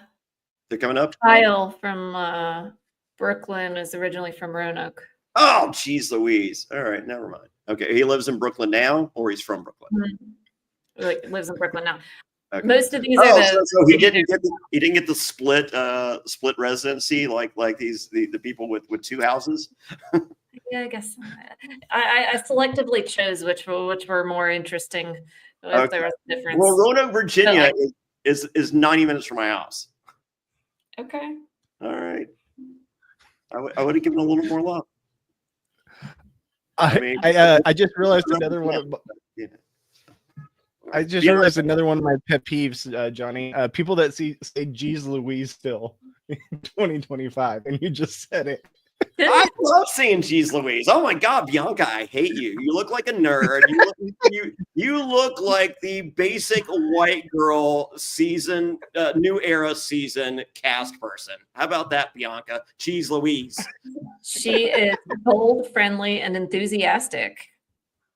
They're coming up. Kyle from Brooklyn is originally from Roanoke. Oh, geez, Louise. All right, never mind. Okay, he lives in Brooklyn now, or he's from Brooklyn. Mm-hmm. Like lives in Brooklyn now. Okay. Most of these are so he didn't get the split residency like the people with 2 houses. Yeah, I guess I selectively chose which were more interesting. If there was a difference. Well, Roanoke, Virginia is 90 minutes from my house. Okay. All right. I would have given a little more love. I just realized another one of I just realized another one of my pet peeves, Johnny. People that say "Geez Louise" still. in 2025, and you just said it. I love seeing Jeez Louise. Oh my God, Bianca, I hate you. You look like a nerd. You look like the basic white girl season, new era season cast person. How about that, Bianca? Jeez Louise. She is bold, friendly, and enthusiastic.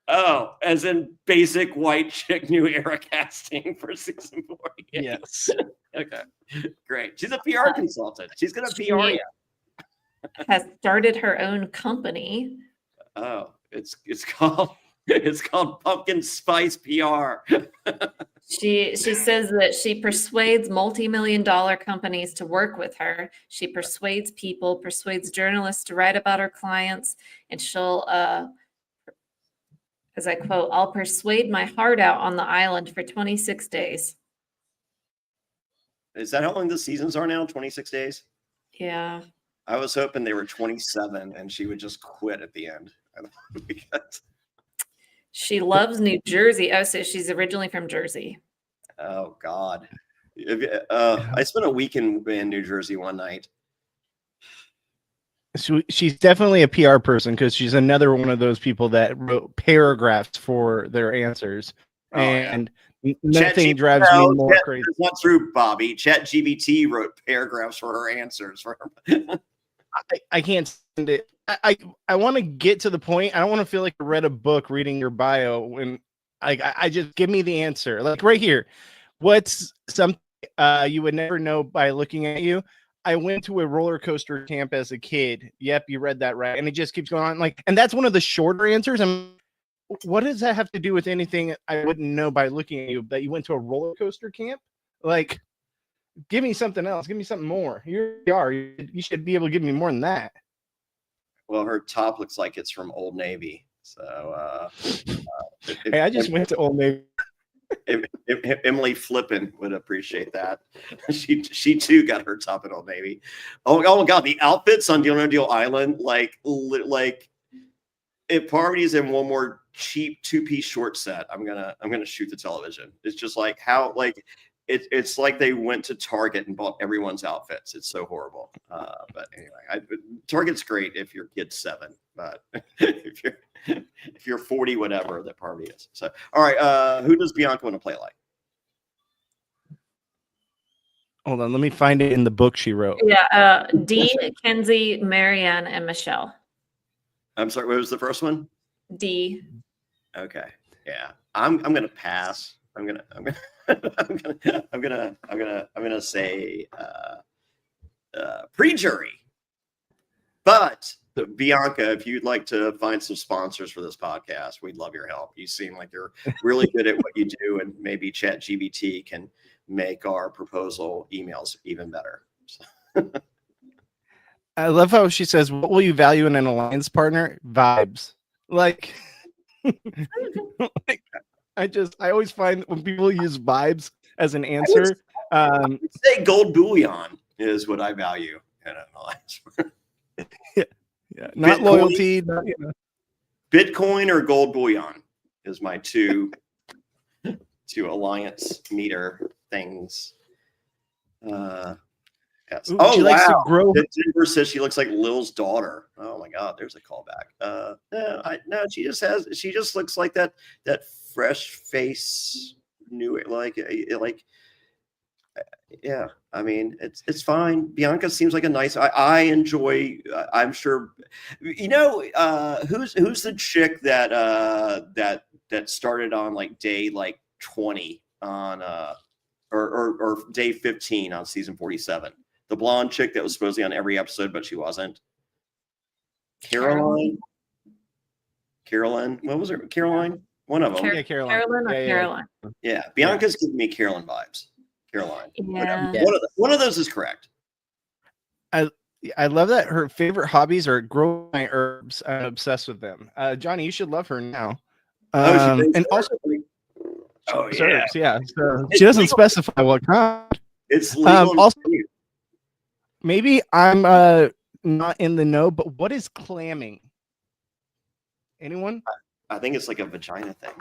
Oh, as in basic white chick new era casting for season 4. Yes. Okay, great. She's a PR consultant. She's gonna PR you. Has started her own company. Oh, it's called Pumpkin Spice PR. She says that she persuades multi-million-dollar companies to work with her. She persuades people, persuades journalists to write about her clients, and she'll, as I quote, "I'll persuade my heart out on the island for 26 days." Is that how long the seasons are now? 26 days? Yeah. I was hoping they were 27 and she would just quit at the end. Because, She loves New Jersey. Oh, so she's originally from Jersey. oh God. I spent a week in New Jersey one night. She's definitely a PR person because she's another one of those people that wrote paragraphs for their answers. Oh, and nothing ChatGPT drives me more crazy. It's not true, Bobby. ChatGPT wrote paragraphs for her answers. For her. I can't stand it. I want to get to the point. I don't want to feel like I read a book reading your bio when I just give me the answer. Like right here. What's something you would never know by looking at you? I went to a roller coaster camp as a kid. Yep, you read that right. And it just keeps going on. Like, and that's one of the shorter answers. And what does that have to do with anything I wouldn't know by looking at you? That you went to a roller coaster camp? Like, give me something else. Give me something more. You should be able to give me more than that. Well, her top looks like it's from Old Navy. So, hey, I just went to Old Navy. If Emily Flippin would appreciate that. She too got her top at Old Navy. Oh God, the outfits on Deal No Deal Island, like if Parvati's in one more cheap 2-piece short set, I'm gonna shoot the television. It's just like how it's like they went to Target and bought everyone's outfits. It's so horrible. But anyway, Target's great if your kid's 7, but if you're 40, whatever that Parvati is. So, all right, who does Bianca want to play like? Hold on, let me find it in the book she wrote. Yeah, Dee, Kenzie, Marianne, and Michelle. I'm sorry, what was the first one? Dee. Okay, yeah, I'm gonna pass. I'm gonna say pre-jury. But Bianca, if you'd like to find some sponsors for this podcast, we'd love your help. You seem like you're really good at what you do, and maybe ChatGPT can make our proposal emails even better. I love how she says, "What will you value in an alliance partner? Vibes." Like, I always find when people use vibes as an answer. I would say gold bullion is what I value in an alliance partner. Yeah, not Bitcoin, loyalty. Not, Bitcoin or gold bullion is my two alliance meter things. Yes. Ooh, oh, she likes to grow. Denver says she looks like Lil's daughter. Oh my God, there's a callback. No, she just looks like that fresh face, new yeah. I mean, it's fine. Bianca seems like a nice. I enjoy. I'm sure. You know, who's the chick that started on like day 20 on or day 15 on season 47. The blonde chick that was supposedly on every episode, but she wasn't. Caroline. What was her? Caroline. One of them. Yeah, Caroline. Caroline. Yeah, Bianca's giving me Caroline vibes. Caroline. Yeah. One of those is correct. I love that her favorite hobbies are growing my herbs. I'm obsessed with them. Johnny, you should love her now. And also, herbs, yeah. So she doesn't specify what kind. It's legal. Also, maybe I'm not in the know, but what is clamming? Anyone? I think it's like a vagina thing.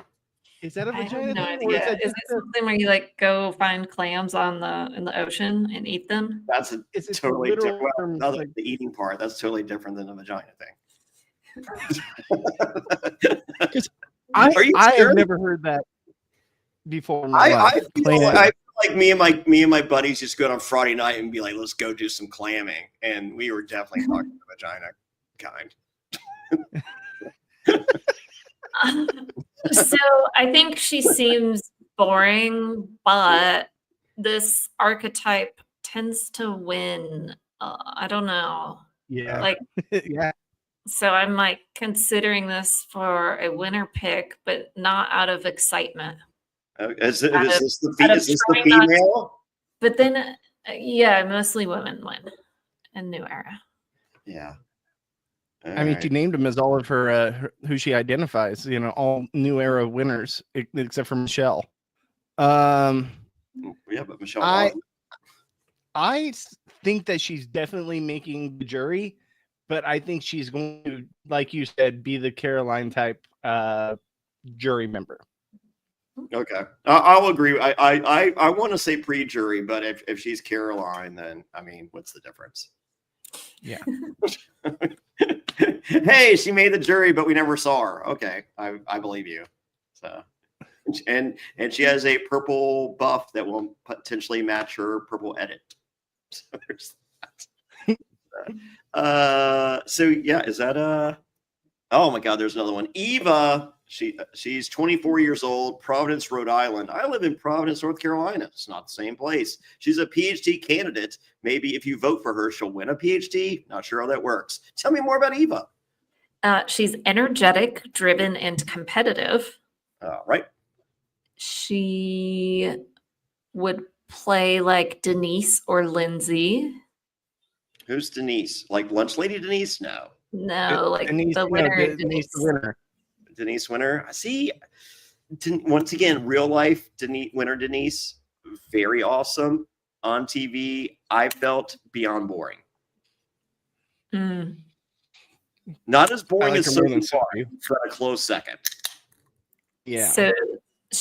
Is that a I have vagina no thing, or is idea. that Is just it something where you like go find clams on in the ocean and eat them? That's a is it totally literal different. term, Well, like, the eating part, that's totally different than a vagina thing. I Are you I sure? have never heard that before in my I life. feel like me and my buddies just go on Friday night and be like, let's go do some clamming. And we were definitely talking the vagina kind. So I think she seems boring, but this archetype tends to win. I don't know. Yeah. Like, Yeah. so I'm like considering this for a winner pick, but not out of excitement. Is this out the trying not to- female? But then, yeah, mostly women win in New Era. Yeah. I mean, she named them as all of her who she identifies. You know, all New Era winners except for Michelle. Yeah, but Michelle. I think that she's definitely making the jury, but I think she's going to, like you said, be the Caroline type jury member. Okay, I'll agree. I want to say pre-jury, but if she's Caroline, then I mean, what's the difference? Yeah. Hey, she made the jury, but we never saw her. Okay, I believe you. So, and she has a purple buff that will potentially match her purple edit. So there's that. So yeah, is that oh my God, there's another one. Eva, she's 24 years old, Providence, Rhode Island. I live in Providence, North Carolina. It's not the same place. She's a PhD candidate. Maybe if you vote for her, she'll win a PhD. Not sure how that works. Tell me more about Eva. She's energetic, driven, and competitive. Right. She would play like Denise or Lindsay. Who's Denise? Like Lunch Lady Denise? No. No, like Denise, the winner. Denise the winner. Denise Winner. See, once again, real life winner Denise, very awesome. On TV, I felt beyond boring. Mm. Not as boring I like as her more than Sophie, Sophie. for a close second. Yeah. So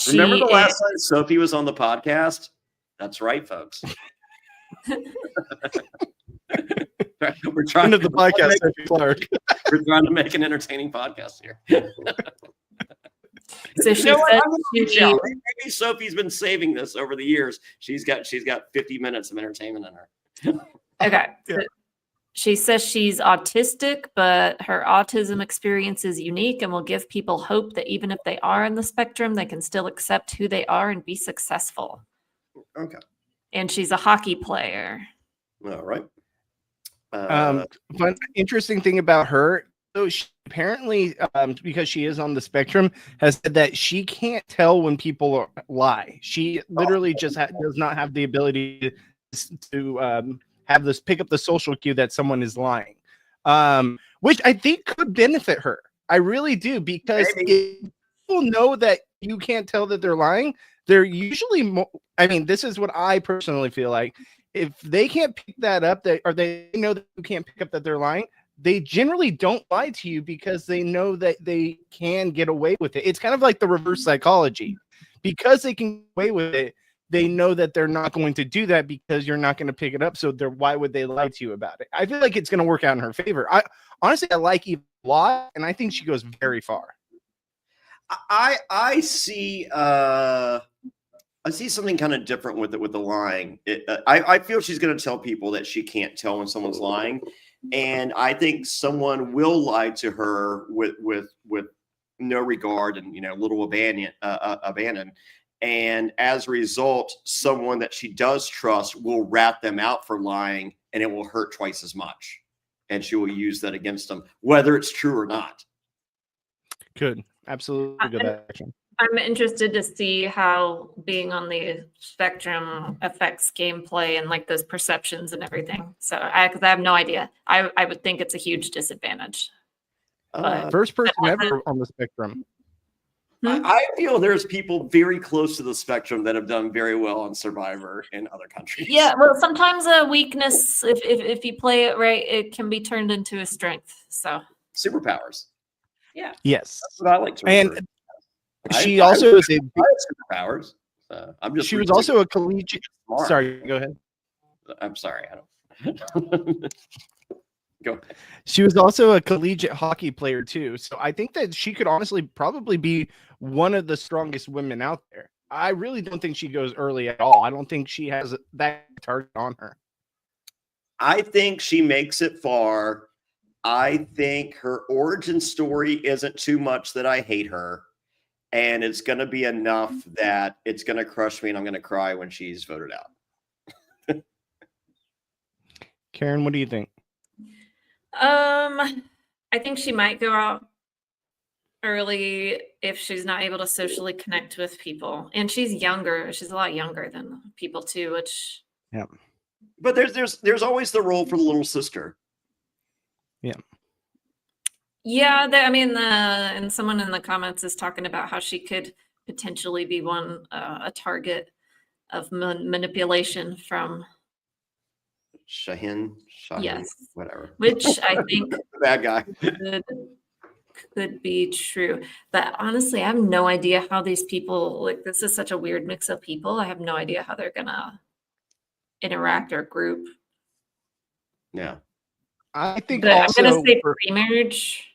Remember the last is, time Sophie was on the podcast? That's right, folks. We're trying End of the podcast, Sophie Clark. We're trying to make an entertaining podcast here. so she You know what? said I'm gonna she- reach out. Maybe Sophie's been saving this over the years. She's got 50 minutes of entertainment in her. okay. Yeah. So she says she's autistic, but her autism experience is unique and will give people hope that even if they are in the spectrum, they can still accept who they are and be successful. Okay. And she's a hockey player. All right. Fun interesting thing about her, so she apparently, because she is on the spectrum, has said that she can't tell when people lie. She literally just does not have the ability to have this pick up the social cue that someone is lying, which I think could benefit her. I really do, because if people know that you can't tell that they're lying, they're usually more. I mean, this is what I personally feel like. If they can't pick that up, or they know that you can't pick up that they're lying, they generally don't lie to you because they know that they can get away with it. It's kind of like the reverse psychology. Because they can get away with it, they know that they're not going to do that because you're not going to pick it up. So why would they lie to you about it? I feel like it's going to work out in her favor. I like Eva a lot, and I think she goes very far. I see. I see something kind of different with the lying. I feel she's going to tell people that she can't tell when someone's lying, and I think someone will lie to her with no regard and little abandon. And as a result, someone that she does trust will rat them out for lying, and it will hurt twice as much, and she will use that against them, whether it's true or not. Good, absolutely good action. I'm interested to see how being on the spectrum affects gameplay and like those perceptions and everything. So because I have no idea. I would think it's a huge disadvantage. First person ever on the spectrum. I feel there's people very close to the spectrum that have done very well on Survivor in other countries. Yeah, well, sometimes a weakness, if you play it right, it can be turned into a strength. So Superpowers. yeah. Yes. That's what I like to refer. And She also is a. superpowers. I'm just. She was also a collegiate. Smart. Sorry, go ahead. I'm sorry. I don't. Go ahead. She was also a collegiate hockey player too, so I think that she could honestly probably be one of the strongest women out there. I really don't think she goes early at all. I don't think she has that target on her. I think she makes it far. I think her origin story isn't too much that I hate her, and it's going to be enough that it's going to crush me, and I'm going to cry when she's voted out. Karen, what do you think? I think she might go out early if she's not able to socially connect with people. And she's younger. She's a lot younger than people too, which Yeah. But there's always the role for the little sister. Yeah. Yeah, and someone in the comments is talking about how she could potentially be a target of manipulation from Shaheen, yes, whatever. which I think bad guy could be true. But honestly, I have no idea how these people, like, this is such a weird mix of people. I have no idea how they're gonna interact or group. Yeah, I think but also I'm gonna say pre-merge.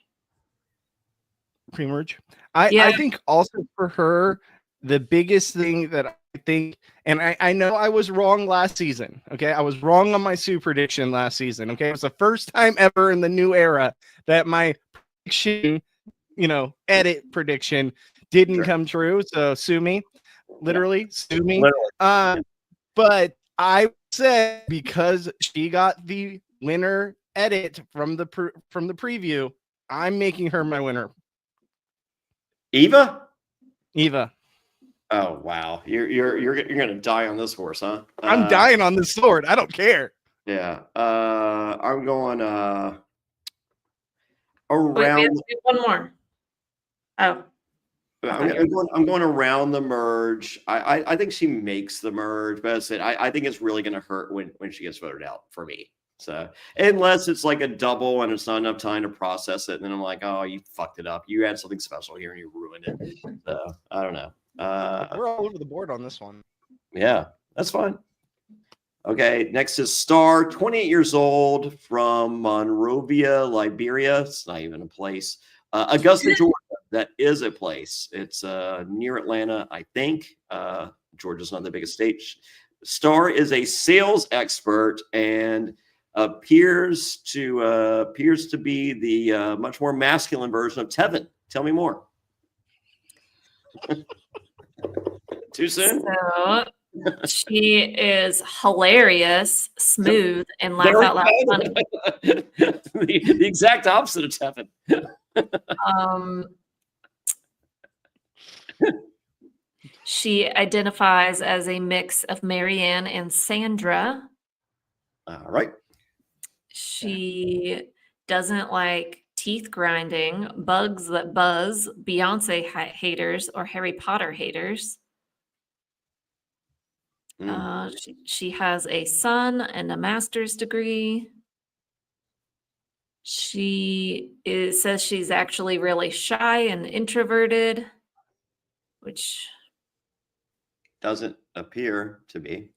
Pre-merge. Yeah. I think also for her, the biggest thing that I think, and I know I was wrong last season. Okay. I was wrong on my Sue prediction last season. Okay. It was the first time ever in the new era that my prediction, edit prediction didn't come true. So sue me. Literally, sue me. But I said because she got the winner edit from the preview, I'm making her my winner. Eva. Oh wow, you're gonna die on this horse, huh? I'm dying on this sword. I don't care. Yeah. I'm going around. Wait, we have to do one more. Oh. I'm going around the merge. I think she makes the merge, but as I said, I think it's really going to hurt when she gets voted out for me. So unless it's like a double and it's not enough time to process it, and then I'm like, oh, you fucked it up. You had something special here and you ruined it. So I don't know. We're all over the board on this one. Yeah, that's fine. Okay, next is Star, 28 years old from Monrovia, Liberia. It's not even a place. Augusta, Georgia. That is a place. It's near Atlanta, I think. Georgia's not the biggest state. Star is a sales expert and appears to be the much more masculine version of Tevin. Tell me more. Too soon? So she is hilarious, smooth, and laugh out loud funny. the exact opposite of Tevin. She identifies as a mix of Marianne and Sandra. All right. She doesn't like teeth grinding, bugs that buzz, Beyonce haters, or Harry Potter haters. She has a son and a master's degree. She says she's actually really shy and introverted, which doesn't appear to be.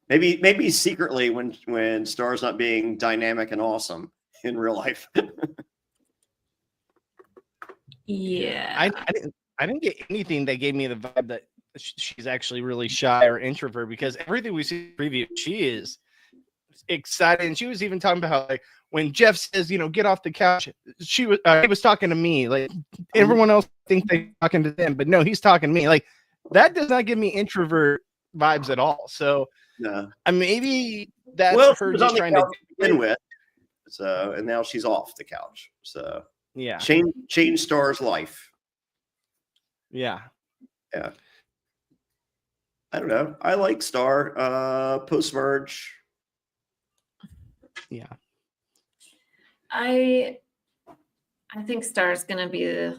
maybe secretly when Star's not being dynamic and awesome in real life. Yeah, I didn't get anything that gave me the vibe that she's actually really shy or introvert, because everything we see in the preview, she is excited. And she was even talking about how, like, when Jeff says, get off the couch, he was talking to me. Like, everyone else thinks they're talking to them, but no, he's talking to me. Like, that does not give me introvert vibes at all. So maybe that's her just trying to begin with. So, and now she's off the couch. So yeah, change Star's life. Yeah. I don't know. I like Star post merge. Yeah. I think Star's going to be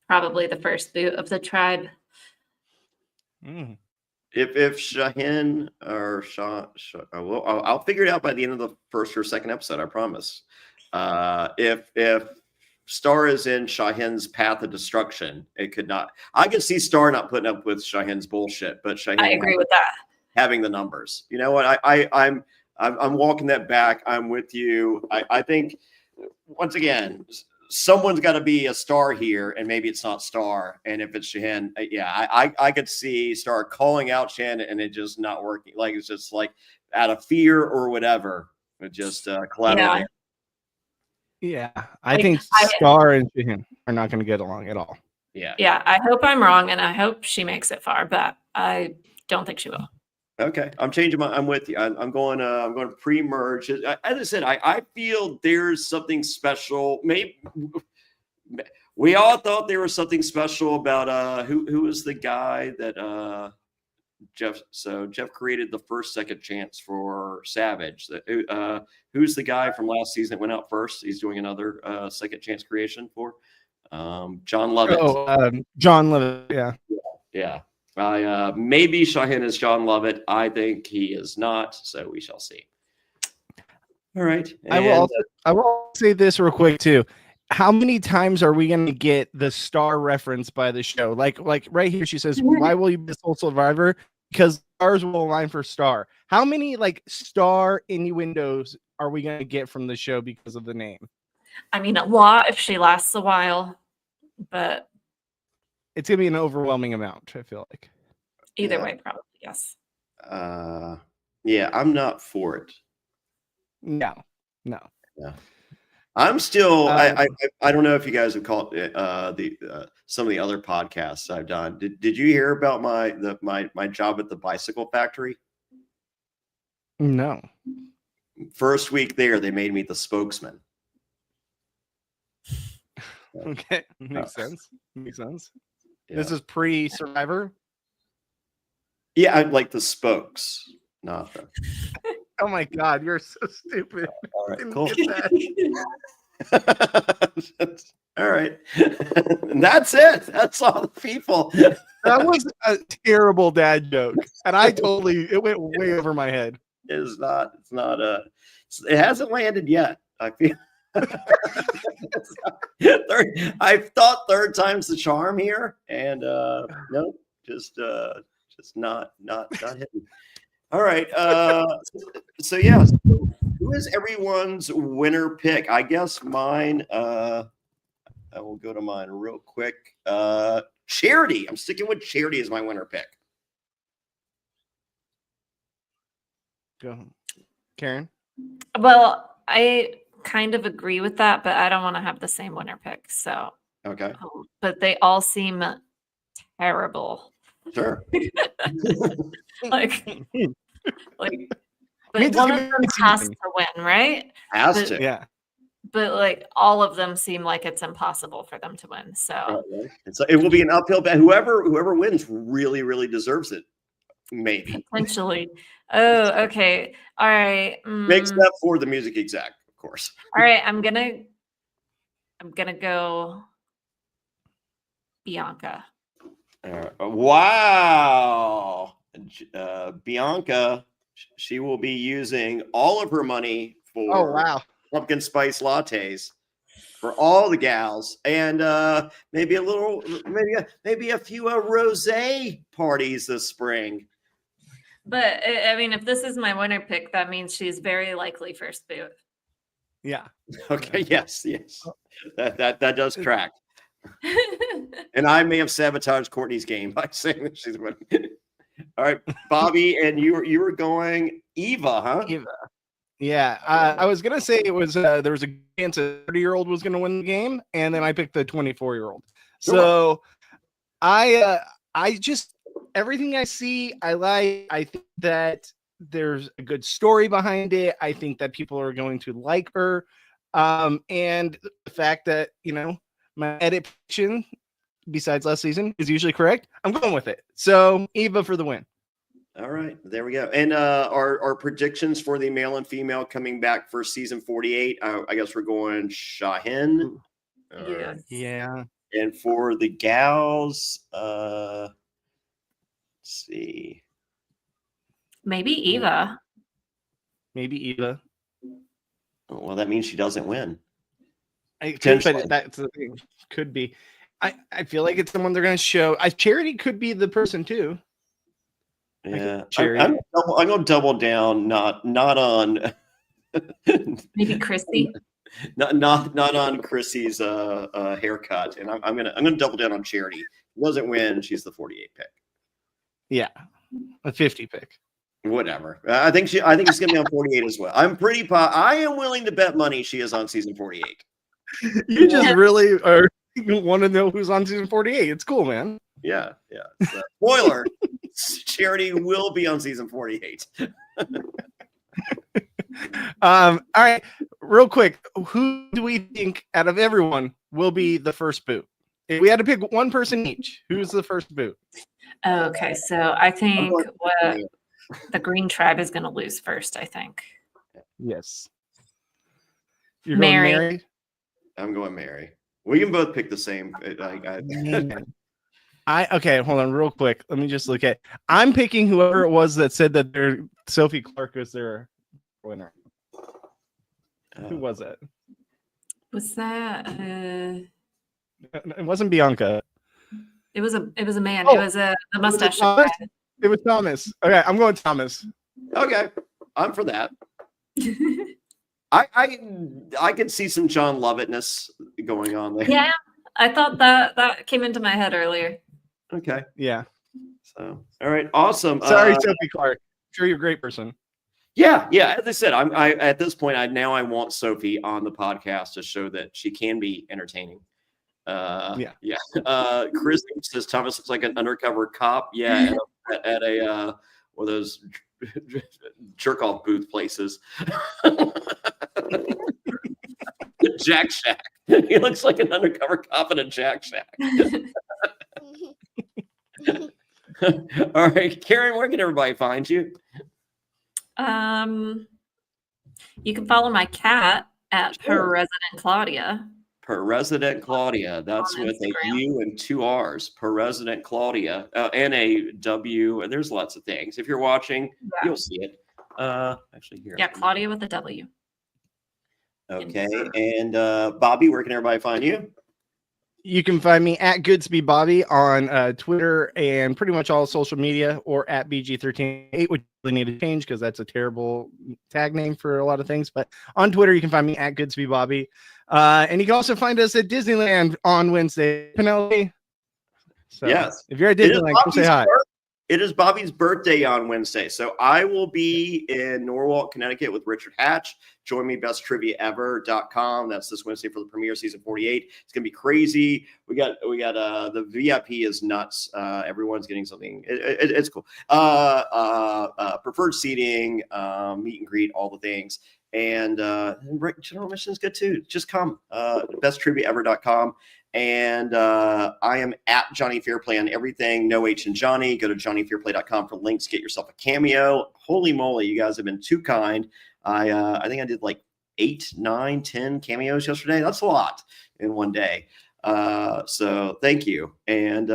probably the first boot of the tribe. If Shaheen or I'll figure it out by the end of the first or second episode. I promise. If Star is in Shaheen's path of destruction, it could not. I could see Star not putting up with Shaheen's bullshit, but Shaheen I agree with that. having the numbers. You know what? I'm walking that back. I'm with you. I think once again, someone's got to be a Star here, and maybe it's not Star. And if it's Shaheen, I could see Star calling out Shaheen and it just not working. Like it's just like out of fear or whatever. It just collateral. Yeah, I think Star and Shaheen are not going to get along at all. Yeah. Yeah, I hope I'm wrong, and I hope she makes it far, but I don't think she will. Okay, I'm changing I'm with you. I'm going pre-merge. As I said, I feel there's something special. Maybe we all thought there was something special about who was the guy that Jeff. So Jeff created the first second chance for Savage. Who's the guy from last season that went out first? He's doing another second chance creation for John Lovett. Oh, John Lovett. Yeah. Yeah. Maybe Shaheen is John Lovett. I think he is not. So we shall see. All right. I will say this real quick too. How many times are we going to get the Star reference by the show? Like right here, she says, "Why will you be a sole survivor? Because stars will align for Star." How many like Star innuendos are we going to get from the show because of the name? I mean, a lot if she lasts a while, but it's gonna be an overwhelming amount. I feel like either way, probably yes. Yeah, I'm not for it. No. Yeah, I'm still. I don't know if you guys have called some of the other podcasts I've done. Did you hear about my job at the bicycle factory? No. First week there, they made me the spokesman. Okay, makes sense. Yeah. This is pre-Survivor. Yeah, I like the spokes, not the. Oh my God, you're so stupid. All right, Didn't cool. get that. All right, and that's it. That's all the people. That was a terrible dad joke, and it went way over my head. It's not. It hasn't landed yet. I feel. I've thought third time's the charm here, and no, just not hitting. All right. So yeah, who is everyone's winner pick? I guess mine. I will go to mine real quick. Charity. I'm sticking with Charity as my winner pick. Go, Karen. Well, I kind of agree with that, but I don't want to have the same winner pick. So Okay. But they all seem terrible. Sure. like I mean, but one of just them give me has something. to win, right? Has to. Yeah. But like all of them seem like it's impossible for them to win. So It will be an uphill battle. Whoever wins really, really deserves it. Maybe. potentially. Oh, okay. All right. Except for the music exec, of course. All right. I'm gonna go Bianca. Wow. Bianca, she will be using all of her money for pumpkin spice lattes for all the gals, and maybe a few rosé parties this spring. But I mean, if this is my winner pick, that means she's very likely first boot. Yeah. Okay. Yes. That does track. And I may have sabotaged Courtney's game by saying that she's winning. All right, Bobby, and you were going Eva, huh? Eva. Yeah, I was gonna say it was there was a chance a 30-year-old was gonna win the game, and then I picked the 24-year-old. Sure. So I just everything I see, I like. I think that there's a good story behind it. I think that people are going to like her, and the fact that my edit prediction, besides last season, is usually correct. I'm going with it. So Eva for the win. All right, there we go. And our predictions for the male and female coming back for season 48. I guess we're going Shaheen. Yeah. And for the gals, let's see. Maybe Eva. Maybe Eva. Well, that means she doesn't win. That's the thing. Could be. I feel like it's someone they're going to show. Charity could be the person too. Yeah, Charity. I'm going to double down. Not on. Maybe Chrissy. Not on Chrissy's haircut, and I'm gonna double down on Charity. If she doesn't win, she's the 48 pick. Yeah, a 50 pick. Whatever. I think she's gonna be on 48 as well. I am willing to bet money she is on season 48. You just really are want to know who's on season 48. It's cool, man. Yeah. So, spoiler: Charity will be on season 48. All right, real quick, who do we think out of everyone will be the first boot? If we had to pick one person each, who's the first boot? Okay, so I think the Green Tribe is going to lose first. I think. Yes. You're Mary. going Mary? I'm going Mary. We can both pick the same. Okay, hold on real quick. Let me just look at. I'm picking whoever it was that said that Sophie Clark was their winner. Who was that? Was that? It wasn't Bianca. It was a man. Oh, it was a mustache. It was Thomas. Okay, I'm going Thomas. Okay, I'm for that. I could see some John Lovettness going on there. Yeah, I thought that came into my head earlier. Okay. Yeah. So, all right, awesome. Sorry, Sophie Clark. I'm sure you're a great person. Yeah. As I said, I at this point, I want Sophie on the podcast to show that she can be entertaining. Yeah. Chris says Thomas looks like an undercover cop. Yeah, at a one of those jerk off booth places. Jack Shack. He looks like an undercover cop in a Jack Shack. All right, Karen, where can everybody find you? You can follow my cat at Per Resident Claudia. Per Resident Claudia. That's with a U and 2 R's. Per Resident Claudia and a W. And there's lots of things. If you're watching, you'll see it. Actually, here. Yeah, Claudia with a W. Okay. And Bobby, where can everybody find you? You can find me at Goodsby Bobby on Twitter and pretty much all social media, or at BG138, which really need to change because that's a terrible tag name for a lot of things. But on Twitter, you can find me at Goodsby Bobby. And you can also find us at Disneyland on Wednesday. Penelope. So yes. If you're at Disneyland, come say hi. It is Bobby's birthday on Wednesday. So I will be in Norwalk, Connecticut with Richard Hatch. Join me, besttriviaever.com. That's this Wednesday for the premiere season 48. It's going to be crazy. We got the VIP is nuts. Everyone's getting something. It's cool. Preferred seating, meet and greet, all the things. And general admission is good too. Just come. Besttriviaever.com. And I am at Jonny Fairplay on everything. No H and Johnny. Go to johnnyfairplay.com for links. Get yourself a cameo. Holy moly, you guys have been too kind. I think I did like 8, 9, 10 cameos yesterday. That's a lot in one day. So thank you. And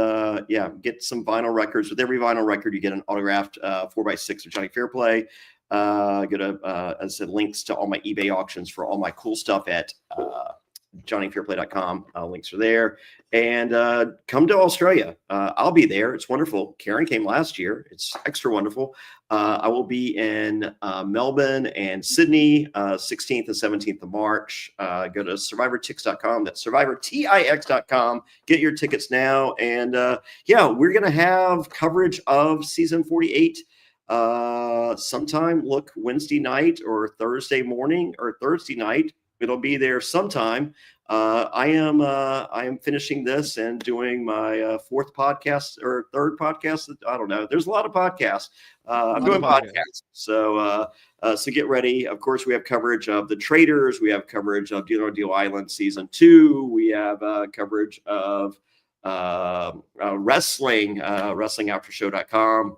get some vinyl records. With every vinyl record, you get an autographed 4x6 of Jonny Fairplay. As I said, links to all my eBay auctions for all my cool stuff at johnnyfairplay.com. Links are there. And come to Australia. I'll be there. It's wonderful. Karen came last year. It's extra wonderful. I will be in Melbourne and Sydney, 16th and 17th of March. Go to survivortix.com. That's survivortix.com. Get your tickets now. And we're going to have coverage of season 48 sometime. Look, Wednesday night or Thursday morning or Thursday night. It'll be there sometime. I am finishing this and doing my fourth podcast or third podcast. I don't know. There's a lot of podcasts. I'm doing podcasts. So get ready. Of course, we have coverage of The Traders. We have coverage of Deal or Deal Island season 2. We have coverage of wrestling, wrestlingaftershow.com.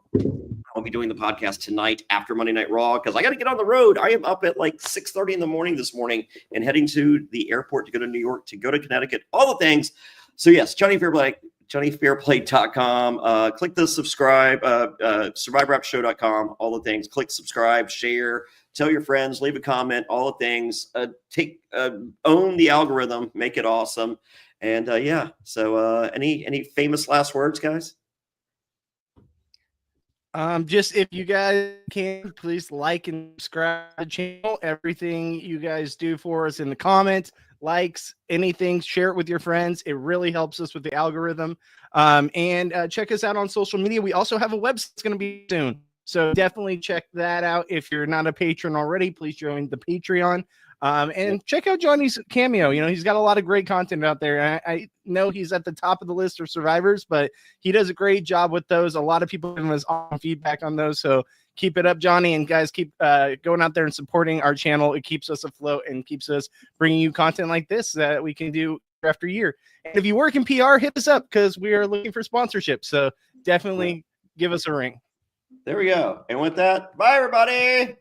I'll be doing the podcast tonight after Monday Night Raw because I got to get on the road. I am up at like 6:30 in the morning this morning and heading to the airport to go to New York, to go to Connecticut, all the things. So yes, Jonny Fairplay, JonnyFairplay.com. Click the subscribe, SurvivorApShow.com, all the things. Click subscribe, share, tell your friends, leave a comment, all the things. Own the algorithm, make it awesome. And yeah, so any famous last words, guys? Just if you guys can, please like and subscribe to the channel. Everything you guys do for us in the comments, likes, anything, share it with your friends. It really helps us with the algorithm. And check us out on social media. We also have a website that's going to be soon. So definitely check that out. If you're not a patron already, please join the Patreon. And check out Jonny's cameo. You know, he's got a lot of great content out there. I know he's at the top of the list of survivors, but he does a great job with those. A lot of people give us awesome feedback on those. So keep it up, Jonny, and guys, keep going out there and supporting our channel. It keeps us afloat and keeps us bringing you content like this that we can do year after year. And if you work in PR, hit us up because we are looking for sponsorships. So definitely give us a ring. There we go. And with that, bye, everybody.